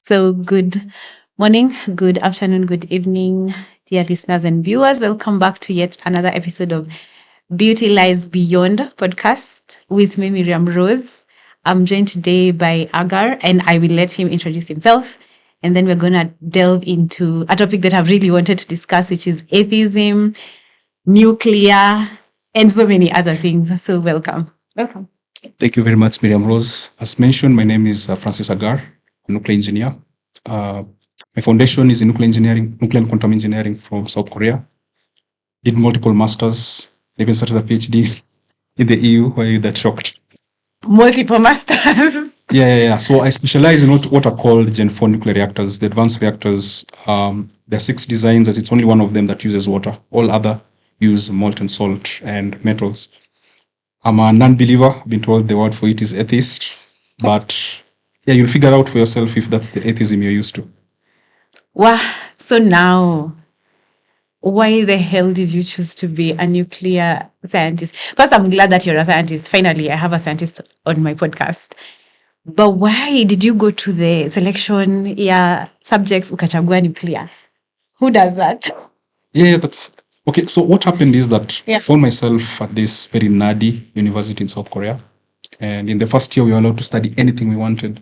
So, good morning, good afternoon, good evening, dear listeners and viewers. Welcome back to yet another episode of Beauty Lies Beyond podcast with me, Miriam Rose. I'm joined today by Agar, and I will let him introduce himself. And then we're going to delve into a topic that I've really wanted to discuss, which is atheism, nuclear, and so many other things. So, welcome. Welcome. Thank you very much, Miriam Rose. As mentioned, my name is Francis Agar, a nuclear engineer. My foundation is in nuclear engineering, nuclear and quantum engineering from South Korea. Did multiple masters, even started a PhD in the EU. Why are you that shocked? Multiple masters. Yeah. So I specialize in what are called Gen 4 nuclear reactors, the advanced reactors. There are 6 designs, that it's only one of them that uses water. All other use molten salt and metals. I'm a non-believer. I've been told the word for it is atheist. But yeah, you'll figure out for yourself if that's the atheism you're used to. Wow. So now, why the hell did you choose to be a nuclear scientist? First, I'm glad that you're a scientist. Finally, I have a scientist on my podcast. But why did you go to the selection subjects ukachagua nuclear? Who does that? Yeah, that's okay. So what happened is that Yeah. I found myself at this very nerdy university in South Korea. And in the first year, we were allowed to study anything we wanted,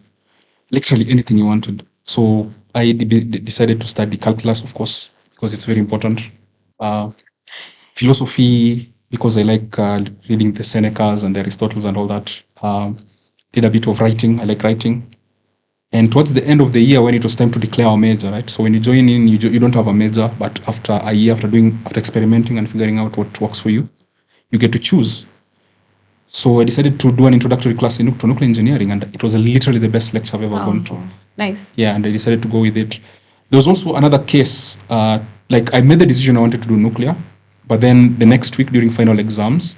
literally anything you wanted. So I decided to study calculus, of course, because it's very important. Philosophy, because I like reading the Senecas and the Aristotles and all that. Did a bit of writing. I like writing. And towards the end of the year, when it was time to declare our major, right? So when you join in, you don't have a major, but after a year, after experimenting and figuring out what works for you, you get to choose. So I decided to do an introductory class in nuclear engineering, and it was literally the best lecture I've ever gone to. Nice. Yeah, and I decided to go with it. There was also another case, like I made the decision I wanted to do nuclear, but then the next week during final exams,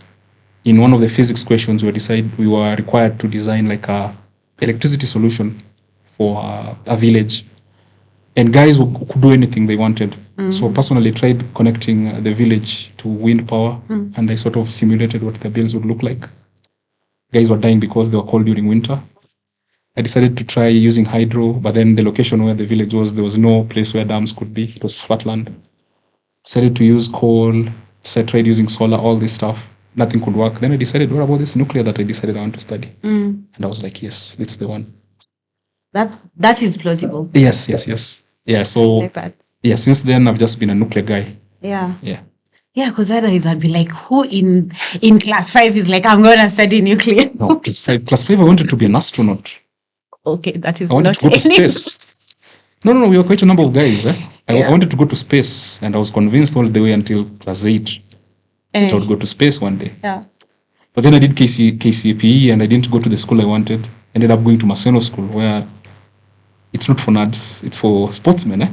in one of the physics questions, we were required to design like a electricity solution for a village, and guys who could do anything they wanted. So personally tried connecting the village to wind power, and I sort of simulated what the bills would look like. Guys were dying because they were cold during winter. I decided to try using hydro, but then the location where the village was, there was no place where dams could be. It was flat land. Decided to use coal, tried using solar, all this stuff. Nothing could work. Then I decided, what about this nuclear that I decided I want to study? And I was like, yes, it's the one. That is plausible. Yes. Yeah, so Like that. yeah, since then I've just been a nuclear guy. Yeah. Yeah. Yeah, because otherwise I'd be like, who in class 5 is like, I'm going to study nuclear? No, class 5, I wanted to be an astronaut. Okay, that is I wanted not to go to space. No, we were quite a number of guys. I wanted to go to space, and I was convinced all the way until class 8 that I would go to space one day. Yeah. But then I did KCPE, and I didn't go to the school I wanted. Ended up going to Maseno School, where it's not for nerds, it's for sportsmen.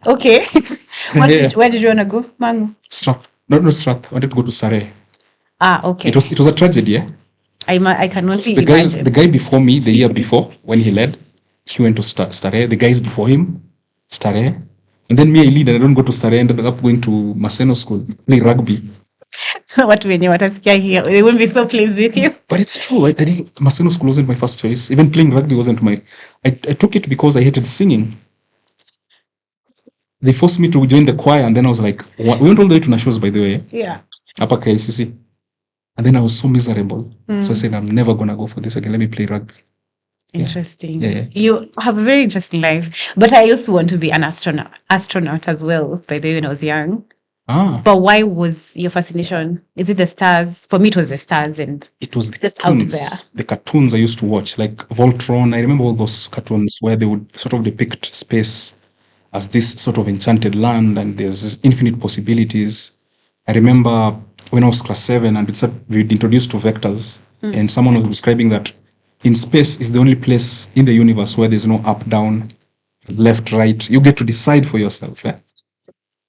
Okay. Where did you want to go, Mangu? Strath. Not Strath. I wanted to go to Surrey. Okay. It was a tragedy, yeah? I can only imagine. The guy before me, the year before, when he led, he went to Staré. The guys before him, Staré. And then me, I lead, and I don't go to Staré. I ended up going to Maseno School, play rugby. What when you want to here? They won't be so pleased with you. But it's true. I think Maseno School wasn't my first choice. Even playing rugby wasn't I took it because I hated singing. They forced me to join the choir, and then I was like, we went all the way to Nashos, by the way. Yeah. Upper KCC. And then I was so miserable. So I said, I'm never going to go for this again. Let me play rugby. Interesting. Yeah. You have a very interesting life. But I used to want to be an astronaut as well, by the way, when I was young. But why was your fascination? Is it the stars? For me, it was the stars, and it was the just cartoons. out there. The cartoons I used to watch, like Voltron. I remember all those cartoons where they would sort of depict space as this sort of enchanted land, and there's this infinite possibilities. I remember when I was class 7 and we'd introduced to vectors, and someone was describing that in space is the only place in the universe where there's no up, down, left, right. You get to decide for yourself.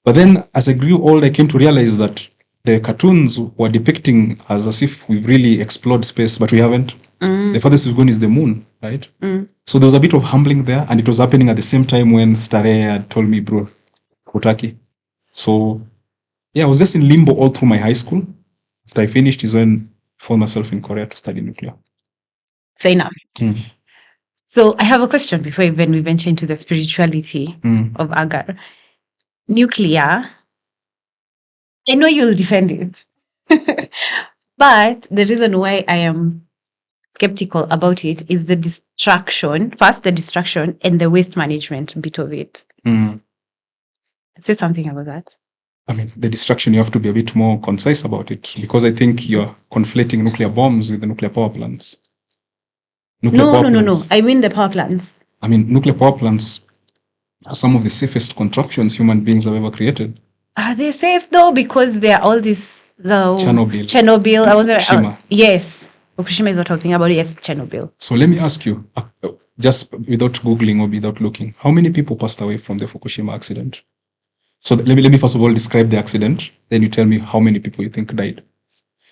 But then as I grew old, I came to realize that the cartoons were depicting as if we've really explored space, but we haven't. The farthest we've gone is the moon, right? So there was a bit of humbling there, and it was happening at the same time when Staré had told me, bro, Kotaki. So yeah, I was just in limbo all through my high school. After I finished is when I found myself in Korea to study nuclear. Fair enough. So I have a question before even we venture into the spirituality of Agar. Nuclear, I know you'll defend it. But the reason why I am skeptical about it is the distraction, first the distraction and the waste management bit of it. Say something about that. I mean, the distraction, you have to be a bit more concise about it, because I think you're conflating nuclear bombs with the nuclear power plants. No. I mean the power plants. I mean, nuclear power plants are some of the safest contraptions human beings have ever created. Are they safe though? Because they're all this Chernobyl. I was Fukushima. Yes. Fukushima is what I was thinking about. Yes, Chernobyl. So let me ask you, just without Googling or without looking, how many people passed away from the Fukushima accident? So let me first of all describe the accident. Then you tell me how many people you think died.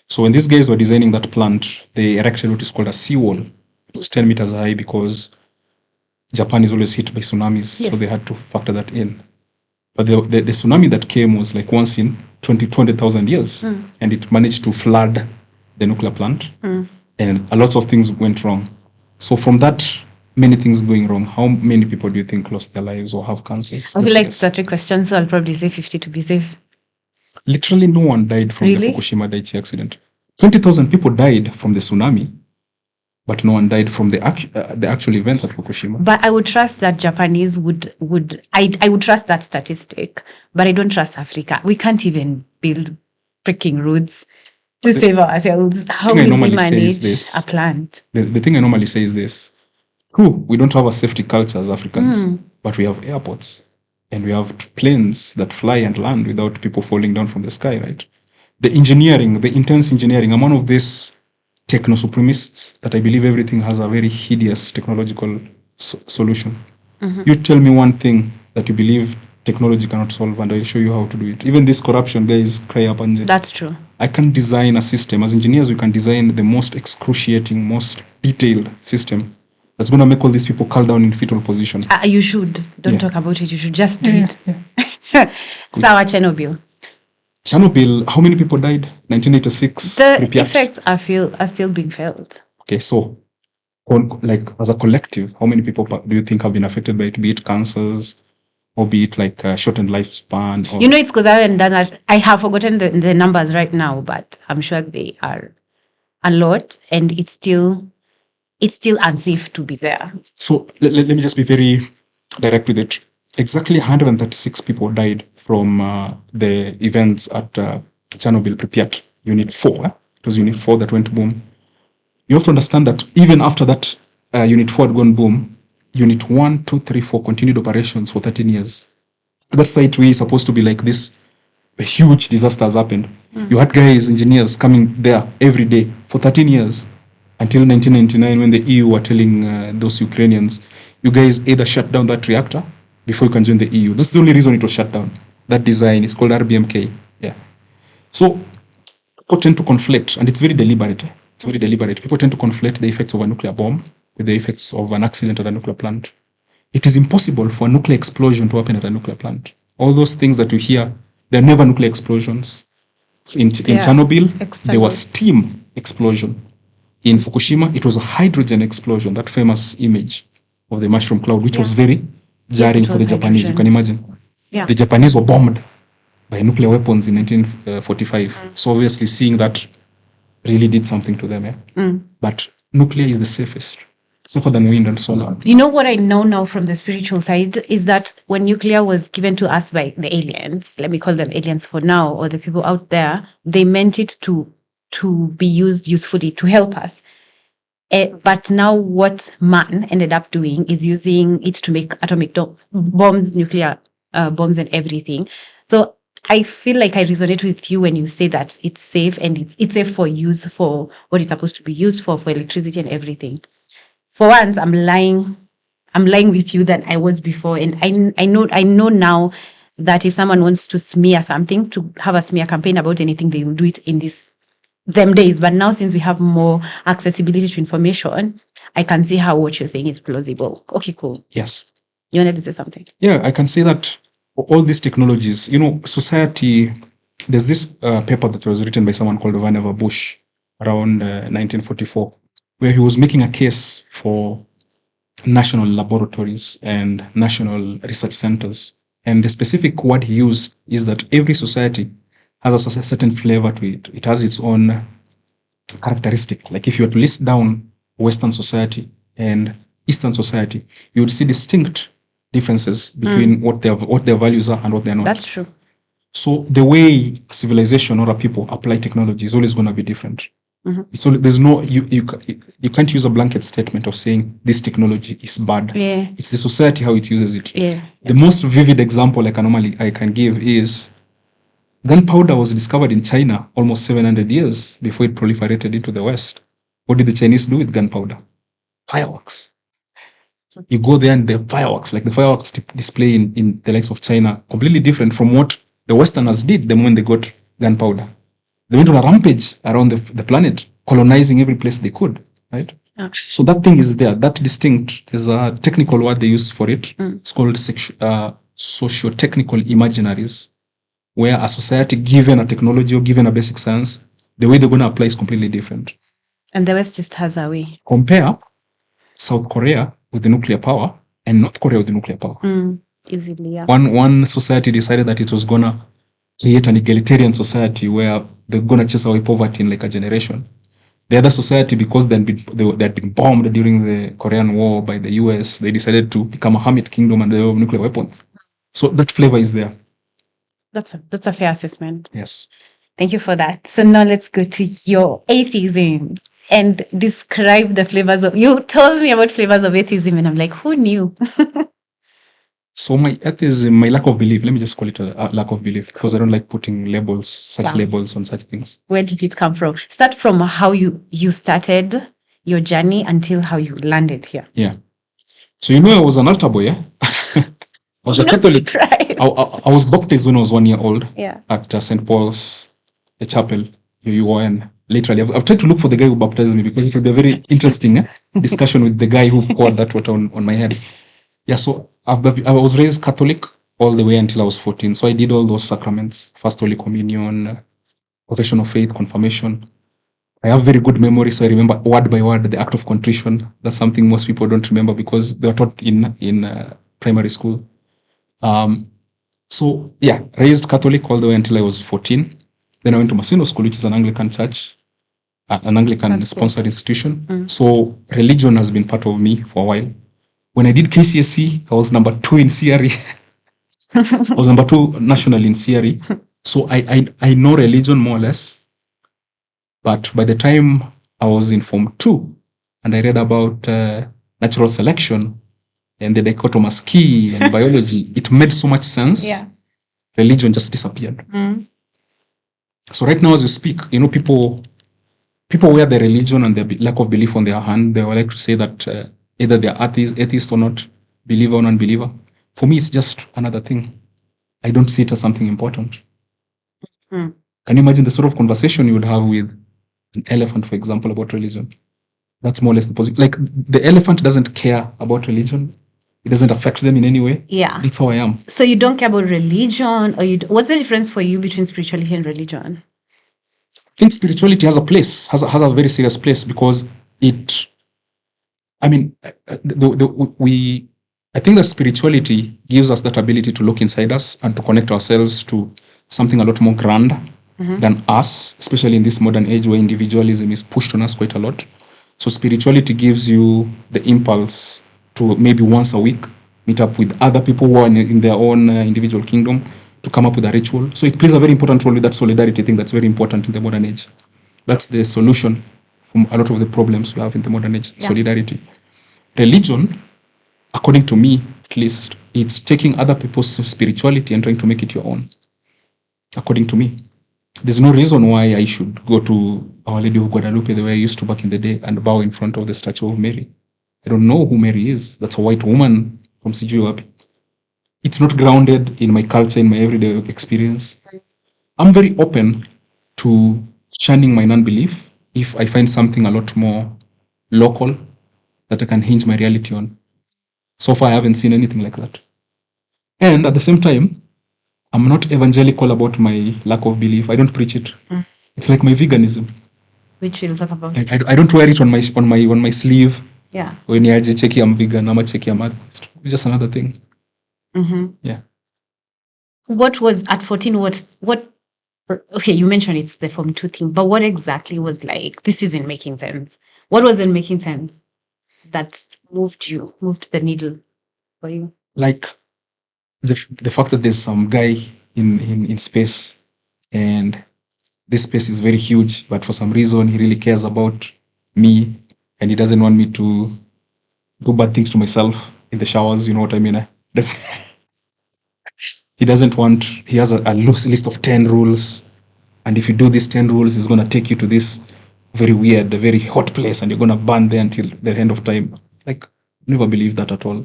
So when these guys were designing that plant, they erected what is called a seawall. It was 10 meters high because Japan is always hit by tsunamis. Yes. So they had to factor that in. But the tsunami that came was like once in 20,000 years. And it managed to flood the nuclear plant. And a lot of things went wrong. So from that, many things going wrong, how many people do you think lost their lives or have cancers? I feel like it's a trick question, so I'll probably say 50 to be safe. Literally no one died from the Fukushima Daiichi accident. 20,000 people died from the tsunami, but no one died from the actual events at Fukushima. But I would trust that Japanese I would trust that statistic, but I don't trust Africa. We can't even build freaking roads to save ourselves. How will we manage a plant? The thing I normally say is this. True, we don't have a safety culture as Africans, but we have airports and we have planes that fly and land without people falling down from the sky, right? The engineering, the intense engineering, I'm one of these techno-supremists that I believe everything has a very hideous technological solution. You tell me one thing that you believe technology cannot solve and I'll show you how to do it. Even this corruption, guys, cry up and That's true. I can design a system. As engineers, we can design the most excruciating, most detailed system that's going to make all these people curl down in fetal position. You should. Don't talk about it. You should just do it. Sawa Chernobyl. Chernobyl, how many people died? 1986. The Pripyat. effects are still being felt. Okay, so like as a collective, how many people do you think have been affected by it? Be it cancers, or be it like shortened lifespan? Or... It's because I haven't done that. I have forgotten the numbers right now, but I'm sure they are a lot, and it's still unsafe to be there. So let me just be very direct with it. Exactly 136 people died from the events at Chernobyl, Pripyat, Unit 4. It was Unit 4 that went boom. You have to understand that even after that Unit 4 had gone boom, Unit 1, 2, 3, 4 continued operations for 13 years. That site where is supposed to be like this, a huge disaster has happened. You had guys, engineers coming there every day for 13 years. Until 1999, when the EU were telling those Ukrainians, you guys either shut down that reactor before you can join the EU. That's the only reason it was shut down. That design is called RBMK. Yeah. So people tend to conflate, and it's very deliberate. It's very deliberate. People tend to conflate the effects of a nuclear bomb with the effects of an accident at a nuclear plant. It is impossible for a nuclear explosion to happen at a nuclear plant. All those things that you hear, they're never nuclear explosions. In Chernobyl, there was steam explosion. In Fukushima, it was a hydrogen explosion, that famous image of the mushroom cloud, which was very jarring for the Japanese. You can imagine. Yeah. The Japanese were bombed by nuclear weapons in 1945. So obviously seeing that really did something to them. Yeah? But nuclear is the safest, safer than wind and solar. What I know now from the spiritual side is that when nuclear was given to us by the aliens, let me call them aliens for now, or the people out there, they meant it to be used usefully to help us. But now what man ended up doing is using it to make atomic bombs, nuclear bombs and everything. So I feel like I resonate with you when you say that it's safe and it's safe for use for what it's supposed to be used for electricity and everything. For once, I'm lying with you than I was before. And I know now that if someone wants to smear something, to have a smear campaign about anything, they will do it in them days. But now, since we have more accessibility to information, I can see how what you're saying is plausible. Okay, cool. Yes. You wanted to say something? Yeah, I can say that all these technologies, society, there's this paper that was written by someone called Vannevar Bush around 1944, where he was making a case for national laboratories and national research centers. And the specific word he used is that every society has a certain flavor to it. It has its own characteristic. Like if you were to list down Western society and Eastern society, you would see distinct differences between what their values are and what they're not. That's true. So the way civilization or a people apply technology is always going to be different. So there's no you can't use a blanket statement of saying this technology is bad. Yeah. It's the society how it uses it. Yeah. The most vivid example I can give is gunpowder was discovered in China almost 700 years before it proliferated into the West. What did the Chinese do with gunpowder? Fireworks. You go there and the fireworks, like the fireworks display in the likes of China, completely different from what the Westerners did the moment they got gunpowder. They went on a rampage around the planet, colonizing every place they could, right? So that thing is there, that distinct. There's a technical word they use for it. It's called socio-technical imaginaries, where a society given a technology or given a basic science, the way they're going to apply is completely different. And the West just has a way. Compare South Korea with the nuclear power and North Korea with the nuclear power. Easily, yeah. One society decided that it was going to create an egalitarian society where they're going to chase away poverty in like a generation. The other society, because they had been bombed during the Korean War by the US, they decided to become a hermit kingdom and they have nuclear weapons. So that flavor is there. That's a fair assessment. Yes. Thank you for that. So now let's go to your atheism and describe the flavors of. You told me about flavors of atheism, and I'm like, who knew? So my atheism, my lack of belief, let me just call it a lack of belief, because I don't like putting labels on such things. Where did it come from? Start from how you started your journey until how you landed here. Yeah. So I was an altar boy, yeah? I was a Catholic. I was baptized when I was 1 year old. Yeah. At St. Paul's, a chapel, UUN. Literally, I've tried to look for the guy who baptized me because it would be a very interesting discussion with the guy who poured that water on my head. Yeah, so I was raised Catholic all the way until I was 14. So I did all those sacraments, First Holy Communion, profession of faith, confirmation. I have very good memory, so I remember word by word the act of contrition. That's something most people don't remember because they were taught in primary school. So yeah, raised Catholic all the way until I was 14. Then I went to Maseno School, which is an Anglican church, an Anglican-sponsored institution. So religion has been part of me for a while. When I did KCSE, I was number 2 in CRE. I was number 2 nationally in CRE. So I know religion more or less. But by the time I was in Form 2, and I read about natural selection and the dichotomous key and biology, it made so much sense. Yeah. Religion just disappeared. So right now as you speak, people wear their religion and their lack of belief on their hand. They would like to say that either they're atheist or not, believer or non-believer. For me, it's just another thing. I don't see it as something important. Can you imagine the sort of conversation you would have with an elephant, for example, about religion? That's more or less the position. Like the elephant doesn't care about religion. It doesn't affect them in any way. Yeah. It's how I am. So you don't care about religion, or what's the difference for you between spirituality and religion? I think spirituality has a place, has a very serious place because I think that spirituality gives us that ability to look inside us and to connect ourselves to something a lot more grand than us, especially in this modern age where individualism is pushed on us quite a lot. So spirituality gives you the impulse to maybe once a week meet up with other people who are in their own individual kingdom to come up with a ritual. So it plays a very important role with that solidarity thing that's very important in the modern age. That's the solution from a lot of the problems we have in the modern age, solidarity. Religion, according to me at least, it's taking other people's spirituality and trying to make it your own. According to me. There's no reason why I should go to Our Lady of Guadalupe the way I used to back in the day and bow in front of the statue of Mary. I don't know who Mary is. That's a white woman from Sijuapi. It's not grounded in my culture, in my everyday experience. I'm very open to shunning my non-belief if I find something a lot more local that I can hinge my reality on. So far, I haven't seen anything like that. And at the same time, I'm not evangelical about my lack of belief. I don't preach it. It's like my veganism. Which we'll talk about. I don't wear it on my sleeve. Yeah. When you check I'm vegan, I'm check I'm atheist. It's just another thing. Yeah. What was at 14? What? Okay, you mentioned it's the Form 2 thing, but what exactly was like? This isn't making sense. What wasn't making sense that moved the needle for you? Like the fact that there's some guy in space, and this space is very huge, but for some reason he really cares about me, and he doesn't want me to do bad things to myself in the showers. You know what I mean? He doesn't want. He has a loose list of 10 rules, and if you do these 10 rules, he's going to take you to this very weird, very hot place, and you're going to burn there until the end of time. Like, never believed that at all.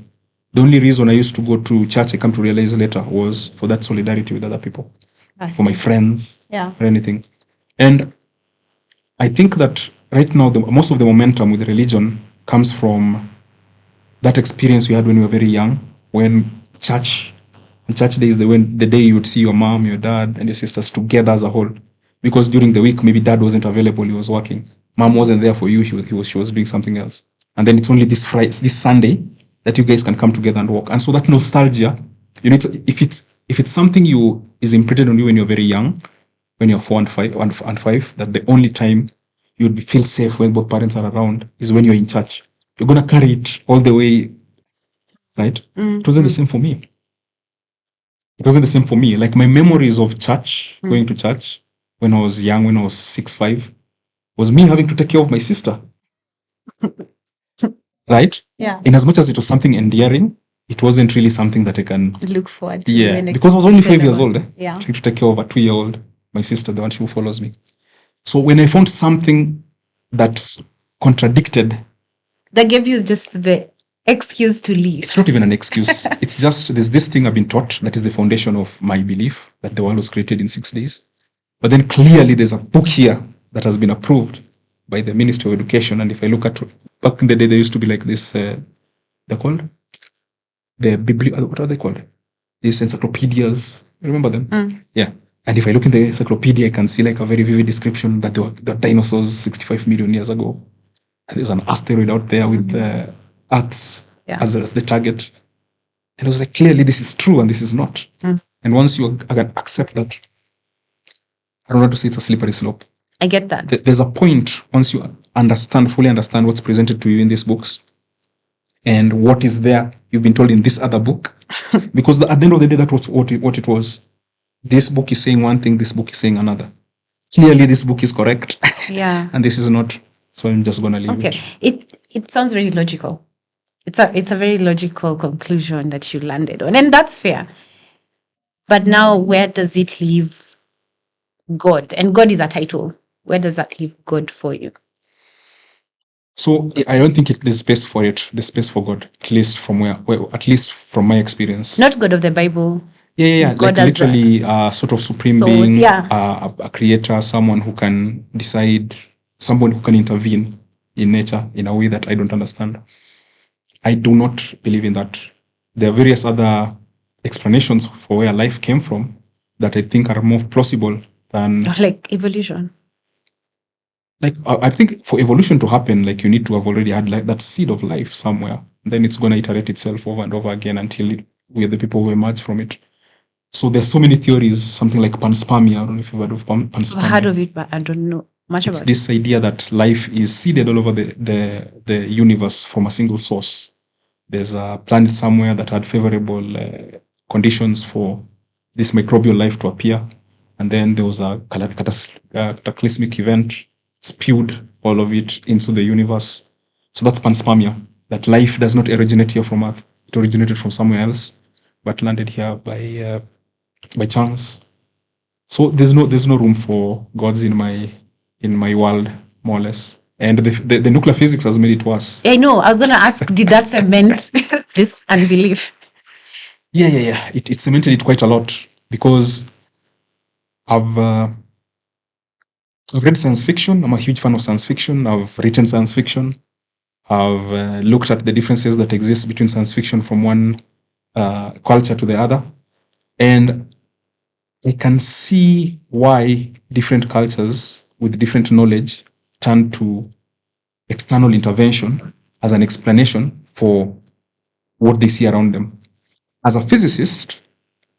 The only reason I used to go to church, I come to realize later, was for that solidarity with other people, for my friends, or anything. And I think that right now, most of the momentum with religion comes from that experience we had when we were very young, when church day is the day you would see your mom, your dad, and your sisters together as a whole. Because during the week, maybe dad wasn't available, he was working. Mom wasn't there for you, she was doing something else. And then it's only this Sunday that you guys can come together and walk. And so that nostalgia, you need to, if it's something is imprinted on you when you're very young, when you're 4 and 5, that the only time you would feel safe when both parents are around is when you're in church. You're gonna carry it all the way, right? It wasn't the same for me. It wasn't the same for me. Like my memories of church, going to church when I was young, when I was 6, 5, was me having to take care of my sister. Right? Yeah. In as much as it was something endearing, it wasn't really something that I can look forward to. Yeah, because I was only 5 years old. Yeah. Trying to take care of a 2-year-old, my sister, the one who follows me. So when I found something that's contradicted, that gave you just the excuse to leave. It's not even an excuse. It's just there's this thing I've been taught that is the foundation of my belief that the world was created in 6 days. But then clearly there's a book here that has been approved by the Ministry of Education. And if I look at back in the day, there used to be like this, they're called what are they called? These encyclopedias. Remember them? Yeah. And if I look in the encyclopedia, I can see like a very vivid description that there were dinosaurs 65 million years ago. And there's an asteroid out there with Earth as the target. And I was like, clearly this is true and this is not. And once you accept that, I don't know how to say, it's a slippery slope. I get that. There's a point once you fully understand what's presented to you in these books and what is there you've been told in this other book. Because at the end of the day, that was what it was. This book is saying one thing, this book is saying another. Clearly this book is correct. Yeah. And this is not. So I'm just going to leave it. Okay. It sounds very logical. It's a very logical conclusion that you landed on. And that's fair. But now where does it leave God? And God is a title. Where does that leave God for you? So I don't think there's space for it. There's space for God, at least from at least from my experience. Not God of the Bible. Yeah. God like literally sort of supreme being, a creator, someone who can decide, someone who can intervene in nature in a way that I don't understand. I do not believe in that. There are various other explanations for where life came from that I think are more plausible than... Like evolution. Like, I think for evolution to happen, like you need to have already had like that seed of life somewhere. Then it's going to iterate itself over and over again until we are the people who emerge from it. So there's so many theories, something like panspermia. I don't know if you've heard of panspermia. I've heard of it, but I don't know much about it. It's this idea that life is seeded all over the universe from a single source. There's a planet somewhere that had favorable conditions for this microbial life to appear. And then there was a cataclysmic event, spewed all of it into the universe. So that's panspermia, that life does not originate here from Earth. It originated from somewhere else, but landed here by chance. So there's no room for gods in my world, more or less. And the nuclear physics has made it worse. I know. I was going to ask, did that cement this unbelief? Yeah. It cemented it quite a lot because I've read science fiction. I'm a huge fan of science fiction. I've written science fiction. I've looked at the differences that exist between science fiction from one culture to the other. And I can see why different cultures with different knowledge turn to external intervention as an explanation for what they see around them. As a physicist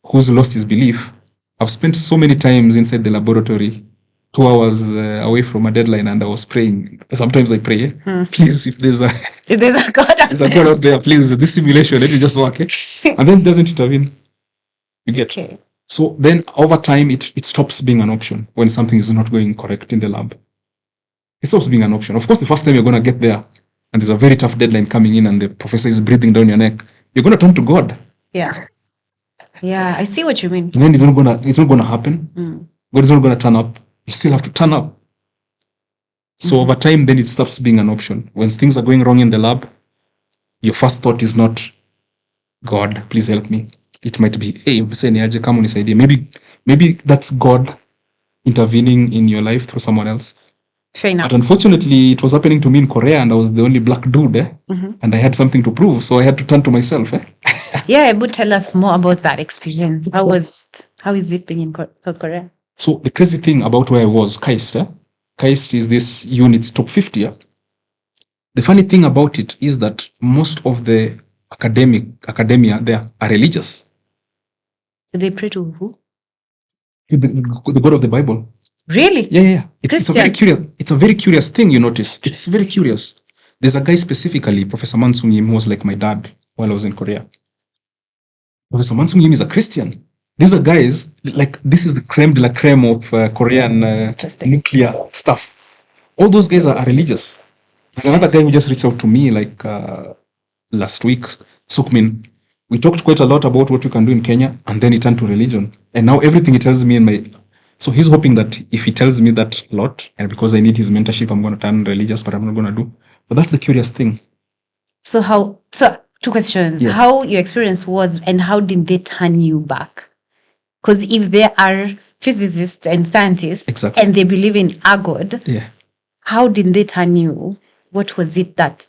who's lost his belief, I've spent so many times inside the laboratory, 2 hours away from a deadline, and I was praying. Sometimes I pray, please, if there's a God out there's a God out there, please, this simulation, let it just work. And then it doesn't intervene. You get. Okay. So then over time, it stops being an option when something is not going correct in the lab. It stops being an option. Of course, the first time you're going to get there and there's a very tough deadline coming in and the professor is breathing down your neck, you're going to turn to God. Yeah. Yeah, I see what you mean. And then it's not gonna happen. God is not gonna turn up. You still have to turn up. So over time, then it stops being an option. When things are going wrong in the lab, your first thought is not, God, please help me. It might be, hey, come on this idea. Maybe that's God intervening in your life through someone else. Fair enough. But unfortunately, it was happening to me in Korea, and I was the only black dude, and I had something to prove, so I had to turn to myself. Yeah, but tell us more about that experience. How is it being in South Korea? So the crazy thing about where I was, coexist, coexist is this unit's top 50. The funny thing about it is that most of the academia there are religious. They pray to who? The God of the Bible. Really? Yeah. It's a very curious thing, you notice. It's very curious. There's a guy specifically, Professor Mansung Yim, who was like my dad while I was in Korea. Professor Mansung Yim is a Christian. These are guys, like, this is the creme de la creme of Korean nuclear stuff. All those guys are religious. There's another guy who just reached out to me like last week, Sukmin. We talked quite a lot about what we can do in Kenya, and then he turned to religion. And now everything he tells me so he's hoping that if he tells me that a lot, and because I need his mentorship, I'm going to turn religious, but I'm not going to do. But that's the curious thing. So 2 questions. Yeah. How your experience was, and how did they turn you back? Because if they are physicists and scientists, and they believe in a God, how did they turn you? What was it that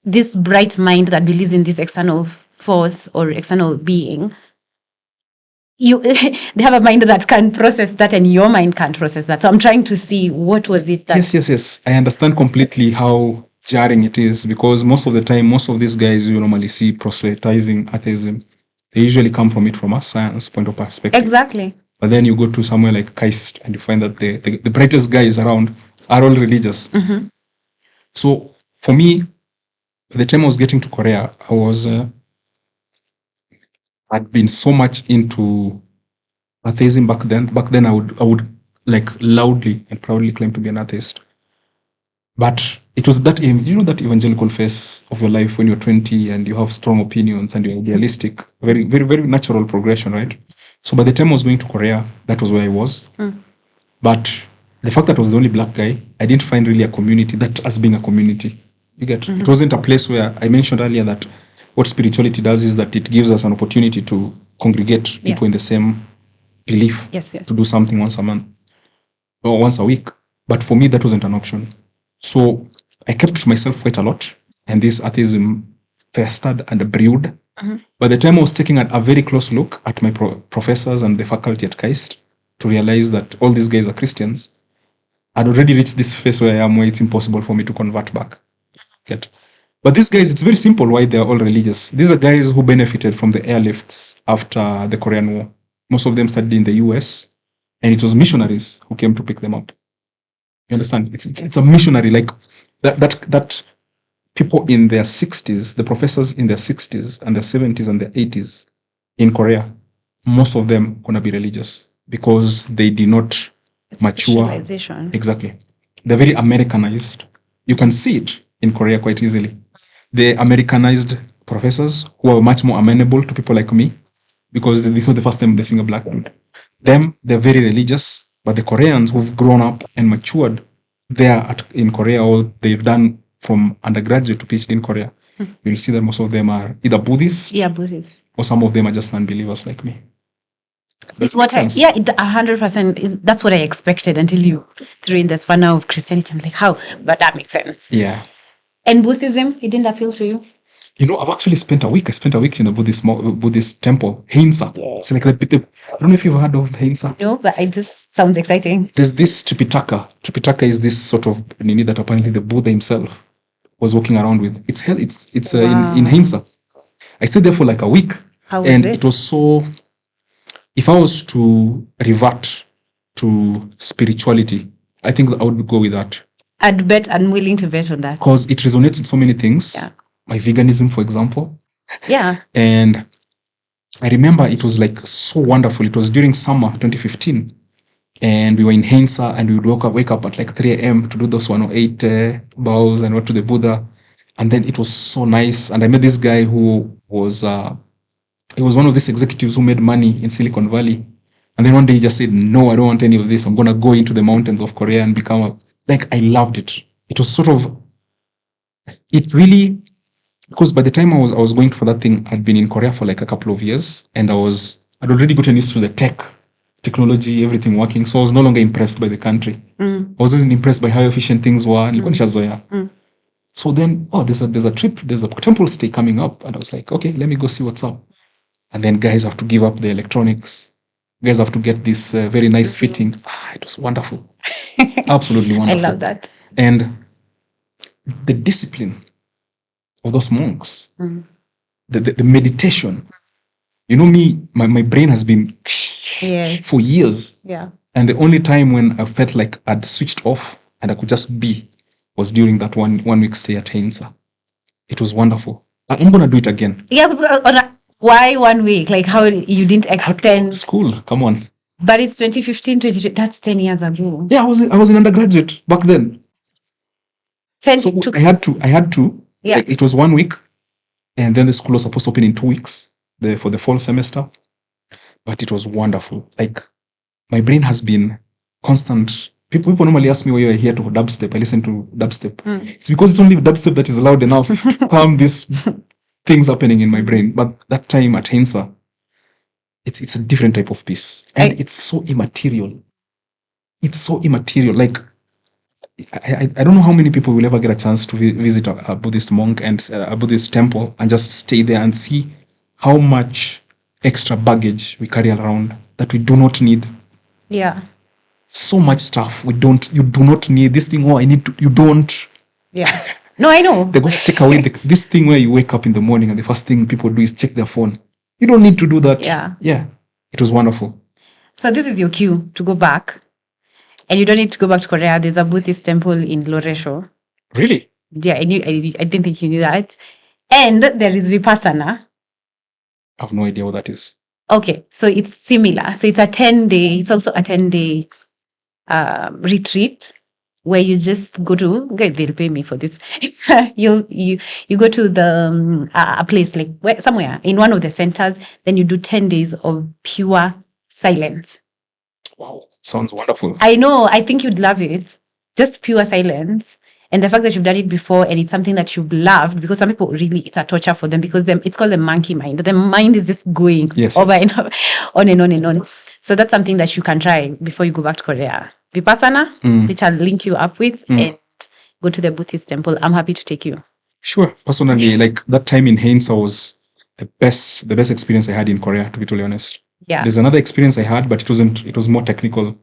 this bright mind that believes in this external force or external being, they have a mind that can process that, and your mind can't process that. So I'm trying to see what was it that... Yes. I understand completely how jarring it is, because most of the time, most of these guys you normally see proselytizing atheism, they usually come from a science point of perspective. Exactly. But then you go to somewhere like coexist and you find that the brightest guys around are all religious. So for me, by the time I was getting to Korea, I was I'd been so much into atheism back then. Back then, I would like loudly and proudly claim to be an atheist. But it was that that evangelical phase of your life when you're 20 and you have strong opinions and you're idealistic, very, very, very natural progression, right? So by the time I was going to Korea, that was where I was. But the fact that I was the only black guy, I didn't find really a community that as being a community. You get? It wasn't a place where I mentioned earlier that what spirituality does is that it gives us an opportunity to congregate people in the same belief to do something once a month or once a week. But for me, that wasn't an option. So I kept to myself quite a lot, and this atheism festered and brewed. By the time I was taking a very close look at my professors and the faculty at coexist to realize that all these guys are Christians, I'd already reached this phase where I am, where it's impossible for me to convert back. But these guys, it's very simple why they're all religious. These are guys who benefited from the airlifts after the Korean War. Most of them studied in the US, and it was missionaries who came to pick them up. You understand? It's a missionary, like that people in their 60s, the professors in their 60s and their 70s and their 80s in Korea, most of them gonna be religious because they did not mature. Exactly. They're very Americanized. You can see it in Korea quite easily. The Americanized professors who are much more amenable to people like me, because this was the first time they sing a black dude. They're very religious, but the Koreans who've grown up and matured there in Korea, or they've done from undergraduate to PhD in Korea, you'll see that most of them are either Buddhists, or some of them are just non-believers like me. It's what 100%. That's what I expected until you threw in this funnel of Christianity. I'm like, how? But that makes sense. Yeah. And Buddhism, it didn't appeal to you? I've actually spent a week. I spent a week in a Buddhist temple, Heinsa. Yeah. It's like I don't know if you've heard of Heinsa. No, but it just sounds exciting. There's this Tripitaka. Tripitaka is this sort of nini that apparently the Buddha himself was walking around with. It's hell. It's Wow. in Heinza. I stayed there for like a week. How was And it? it was so, if I was to revert to spirituality, I think I would go with that. I'd bet, I'm willing to bet on that. Because it resonates with so many things. Yeah. My veganism, for example. Yeah. And I remember it was like so wonderful. It was during summer 2015. And we were in Heinza, and we would wake up at like 3 a.m. to do those 108 bows and went to the Buddha. And then it was so nice. And I met this guy who was, he was one of these executives who made money in Silicon Valley. And then one day he just said, no, I don't want any of this. I'm going to go into the mountains of Korea and become I loved it. It was sort of, it really, because by the time I was going for that thing, I'd been in Korea for like a couple of years, and I'd already gotten used to the technology, everything working. So I was no longer impressed by the country. I wasn't impressed by how efficient things were. So then, there's a trip, there's a temple stay coming up. And I was like, okay, let me go see what's up. And then guys have to give up the electronics. Guys have to get this very nice fitting. It was wonderful. Absolutely wonderful. I love that. And the discipline of those monks, the meditation. You know me, my brain has been for years. Yeah. And the only time when I felt like I'd switched off and I could just be was during that one week stay at Heinza. It was wonderful. I'm going to do it again. Yeah, why 1 week? Like how you didn't extend school? Come on. But it's 2015, 2020. That's 10 years ago. Yeah, I was an undergraduate back then. So I had to. Yeah. Like, it was 1 week, and then the school was supposed to open in 2 weeks for the fall semester. But it was wonderful. Like, my brain has been constant. People normally ask me why you're here to dubstep. I listen to dubstep. It's because it's only dubstep that is loud enough to calm these things happening in my brain. But that time at Heinza, it's a different type of peace. And it's so immaterial. It's so immaterial. Like, I don't know how many people will ever get a chance to visit a Buddhist monk and a Buddhist temple and just stay there and see how much extra baggage we carry around that we do not need. Yeah. So much stuff you do not need. This thing, I need to, you don't. Yeah. No, I know. They're going to take away this thing where you wake up in the morning and the first thing people do is check their phone. You don't need to do that. Yeah. Yeah. It was wonderful. So this is your cue to go back. And you don't need to go back to Korea. There's a Buddhist temple in Loresho. Really? Yeah, I didn't think you knew that. And there is Vipassana. I have no idea what that is. Okay, so it's similar. So it's a 10-day, it's also a 10-day retreat where you just go to, they'll pay me for this. It's you go to the a place like somewhere in one of the centers, then you do 10 days of pure silence. Wow, sounds wonderful. I know, I think you'd love it. Just pure silence. And the fact that you've done it before and it's something that you've loved, because some people really, it's a torture for them because it's called the monkey mind. The mind is just going over and over, on and on and on. So that's something that you can try before you go back to Korea. Vipassana, which I'll link you up with, and go to the Buddhist temple. I'm happy to take you. Sure. Personally, like that time in Heinza was the best experience I had in Korea, to be totally honest. Yeah. There's another experience I had, but it was more technical.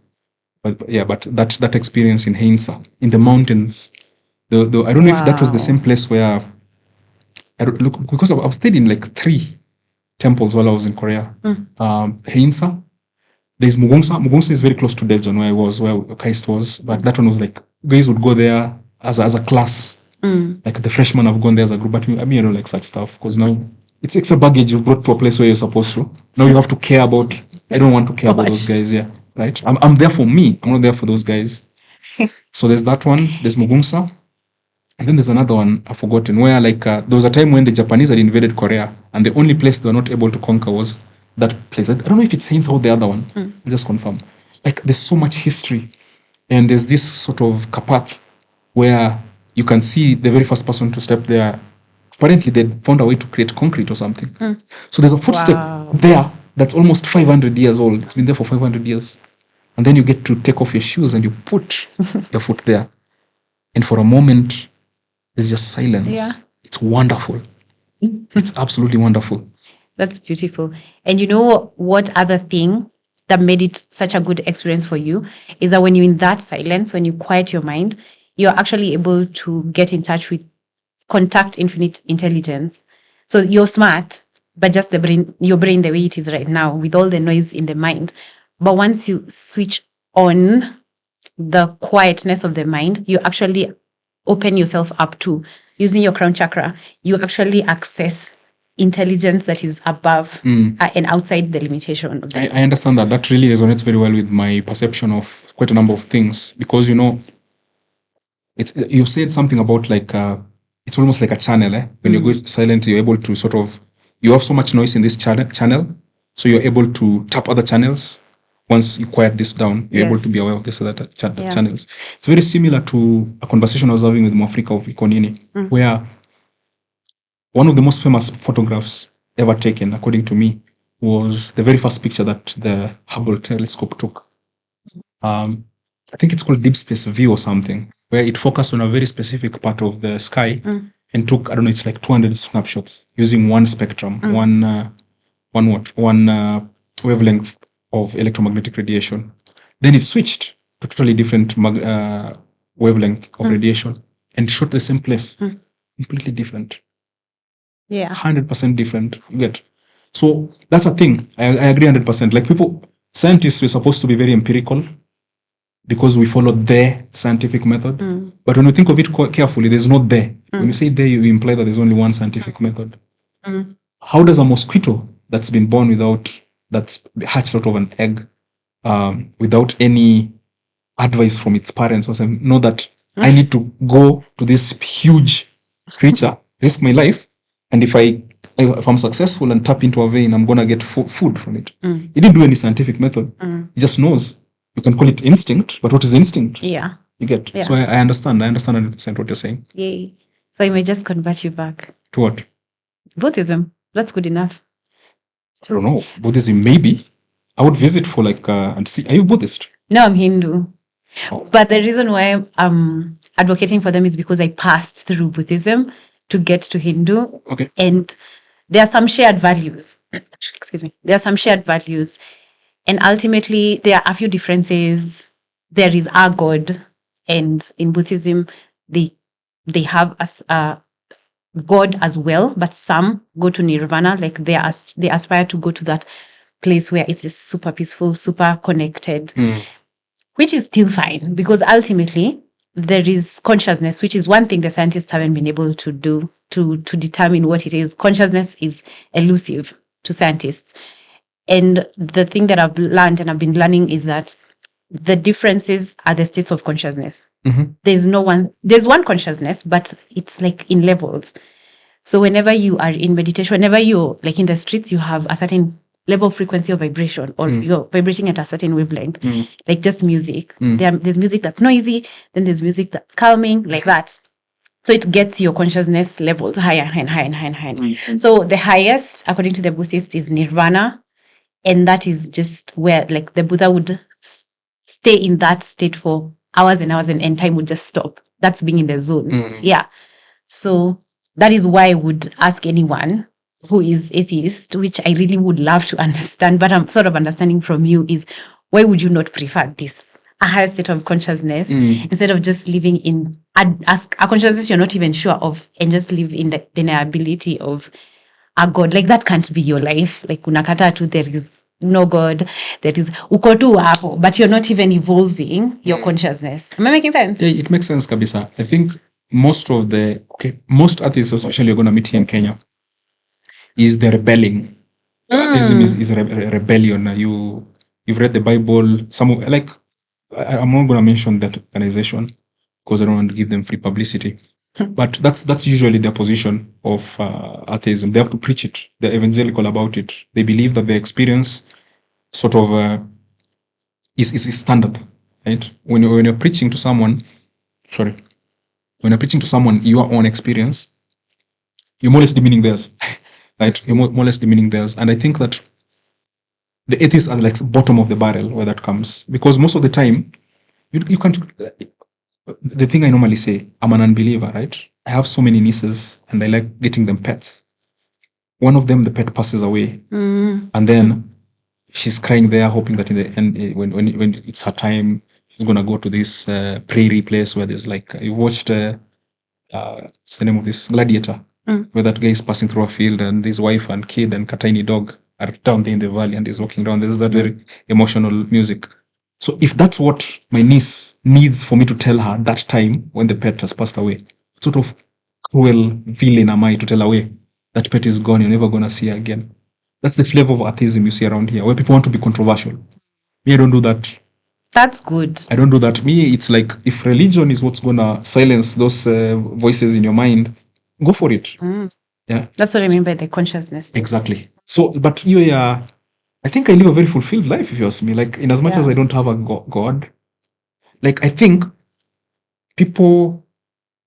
But that experience in Heinza, in the mountains, I don't know if that was the same place where because I've stayed in like 3 temples while I was in Korea. Heinza, there's Mugungsa. Mugungsa is very close to Daejeon where Kaist was, but that one was like guys would go there as a class. Like the freshmen have gone there as a group, but I don't like such stuff because now it's extra baggage you've brought to a place where you're supposed to. Now you have to care about. I don't want to care about those guys. Yeah, right. I'm there for me. I'm not there for those guys. So there's that one. There's Mugungsa. And then there's another one I've forgotten where there was a time when the Japanese had invaded Korea and the only place they were not able to conquer was that place. I don't know if it's Heinza or the other one. I'll just confirm. Like there's so much history and there's this sort of kapath where you can see the very first person to step there. Apparently they found a way to create concrete or something. So there's a footstep there that's almost 500 years old. It's been there for 500 years. And then you get to take off your shoes and you put your foot there. And for a moment, there's just silence. Yeah. It's wonderful. It's absolutely wonderful. That's beautiful. And you know what other thing that made it such a good experience for you is that when you're in that silence, when you quiet your mind, you're actually able to get in touch with contact infinite intelligence. So you're smart, but just your brain the way it is right now, with all the noise in the mind. But once you switch on the quietness of the mind, you actually open yourself up to, using your crown chakra, you actually access intelligence that is above and outside the limitation of the I understand that. That really resonates very well with my perception of quite a number of things, because you said something about like it's almost like a channel. When you go silent, you're able to you have so much noise in this channel, so you're able to tap other channels. Once you quiet this down, you're able to be aware of this other channels. It's very similar to a conversation I was having with Mwafrika of Ikonini, where one of the most famous photographs ever taken, according to me, was the very first picture that the Hubble telescope took. I think it's called Deep Space View or something, where it focused on a very specific part of the sky and took, I don't know, it's like 200 snapshots using one spectrum, one wavelength of electromagnetic radiation. Then it switched to totally different wavelength of radiation and shot the same place, completely different. Yeah. 100% different. You get. So that's a thing. I agree 100%. Like scientists, we're supposed to be very empirical because we follow the scientific method. But when you think of it carefully, there's no there. When you say there, you imply that there's only one scientific method. How does a mosquito that's been born that's hatched out of an egg, without any advice from its parents or something, know that I need to go to this huge creature, risk my life, and if I'm successful and tap into a vein, I'm gonna get food from it. It didn't do any scientific method. It just knows. You can call it instinct, but what is instinct? Yeah. You get. Yeah. So I understand. I understand 100% what you're saying. Yay. So I may just convert you back. To what? Buddhism. That's good enough. I don't know. Buddhism, maybe. I would visit for and see. Are you Buddhist? No, I'm Hindu. Oh. But the reason why I'm advocating for them is because I passed through Buddhism to get to Hindu. Okay. And there are some shared values. Excuse me. There are some shared values. And ultimately, there are a few differences. There is our God. And in Buddhism, they have a God as well. But some go to nirvana. Like they aspire to go to that place where it's just super peaceful, super connected. Which is still fine, because ultimately there is consciousness, which is one thing the scientists haven't been able to do to determine what it is. Consciousness is elusive to scientists. And the thing that I've learned and I've been learning is that the differences are the states of consciousness. There's one consciousness, but it's like in levels. So whenever you are in meditation, whenever you're like in the streets, you have a certain level of frequency of vibration, or you're vibrating at a certain wavelength, like just music. There's music that's noisy, then there's music that's calming, like that. So it gets your consciousness levels higher and higher and higher and higher. So the highest, according to the Buddhists, is nirvana. And that is just where like the Buddha would stay in that state for hours and hours, and time would just stop. That's being in the zone. Yeah. So that is why I would ask anyone who is atheist, which I really would love to understand, but I'm sort of understanding from you, is why would you not prefer this, a higher state of consciousness, instead of just living in a consciousness you're not even sure of, and just live in the deniability of a God? Like that can't be your life. Like unakata tu, there is no God, that is uko tu hapo, but you're not even evolving your consciousness. Am I making sense? Yeah, it makes sense, kabisa. I think most atheists, especially you're going to meet here in Kenya, is the rebelling. Atheism is a rebellion. You've read the Bible. I'm not going to mention that organization because I don't want to give them free publicity. But that's usually their position of atheism. They have to preach it. They're evangelical about it. They believe that their experience sort of is standard, right? When you're preaching to someone, your own experience, you're more or less demeaning theirs, right? You're more or less demeaning theirs. And I think that the atheists are like bottom of the barrel where that comes, because most of the time, you can't. The thing I normally say, I'm an unbeliever, right? I have so many nieces and I like getting them pets. One of them, the pet passes away. And then she's crying there, hoping that in the end, when it's her time, she's going to go to this prairie place where there's like, you watched what's the name of this? Gladiator. Where that guy is passing through a field and his wife and kid and a tiny dog are down there in the valley and he's walking down. There's that very emotional music. So if that's what my niece needs for me to tell her that time when the pet has passed away, what sort of cruel villain am I to tell her, away, that pet is gone, you're never going to see her again? That's the flavor of atheism you see around here, where people want to be controversial. Me, I don't do that. That's good. I don't do that. Me, it's like, if religion is what's going to silence those voices in your mind, go for it. Yeah. That's what I mean by the consciousness. Exactly. So, but I think I live a very fulfilled life, if you ask me. Like, in as much as I don't have a God, like, I think people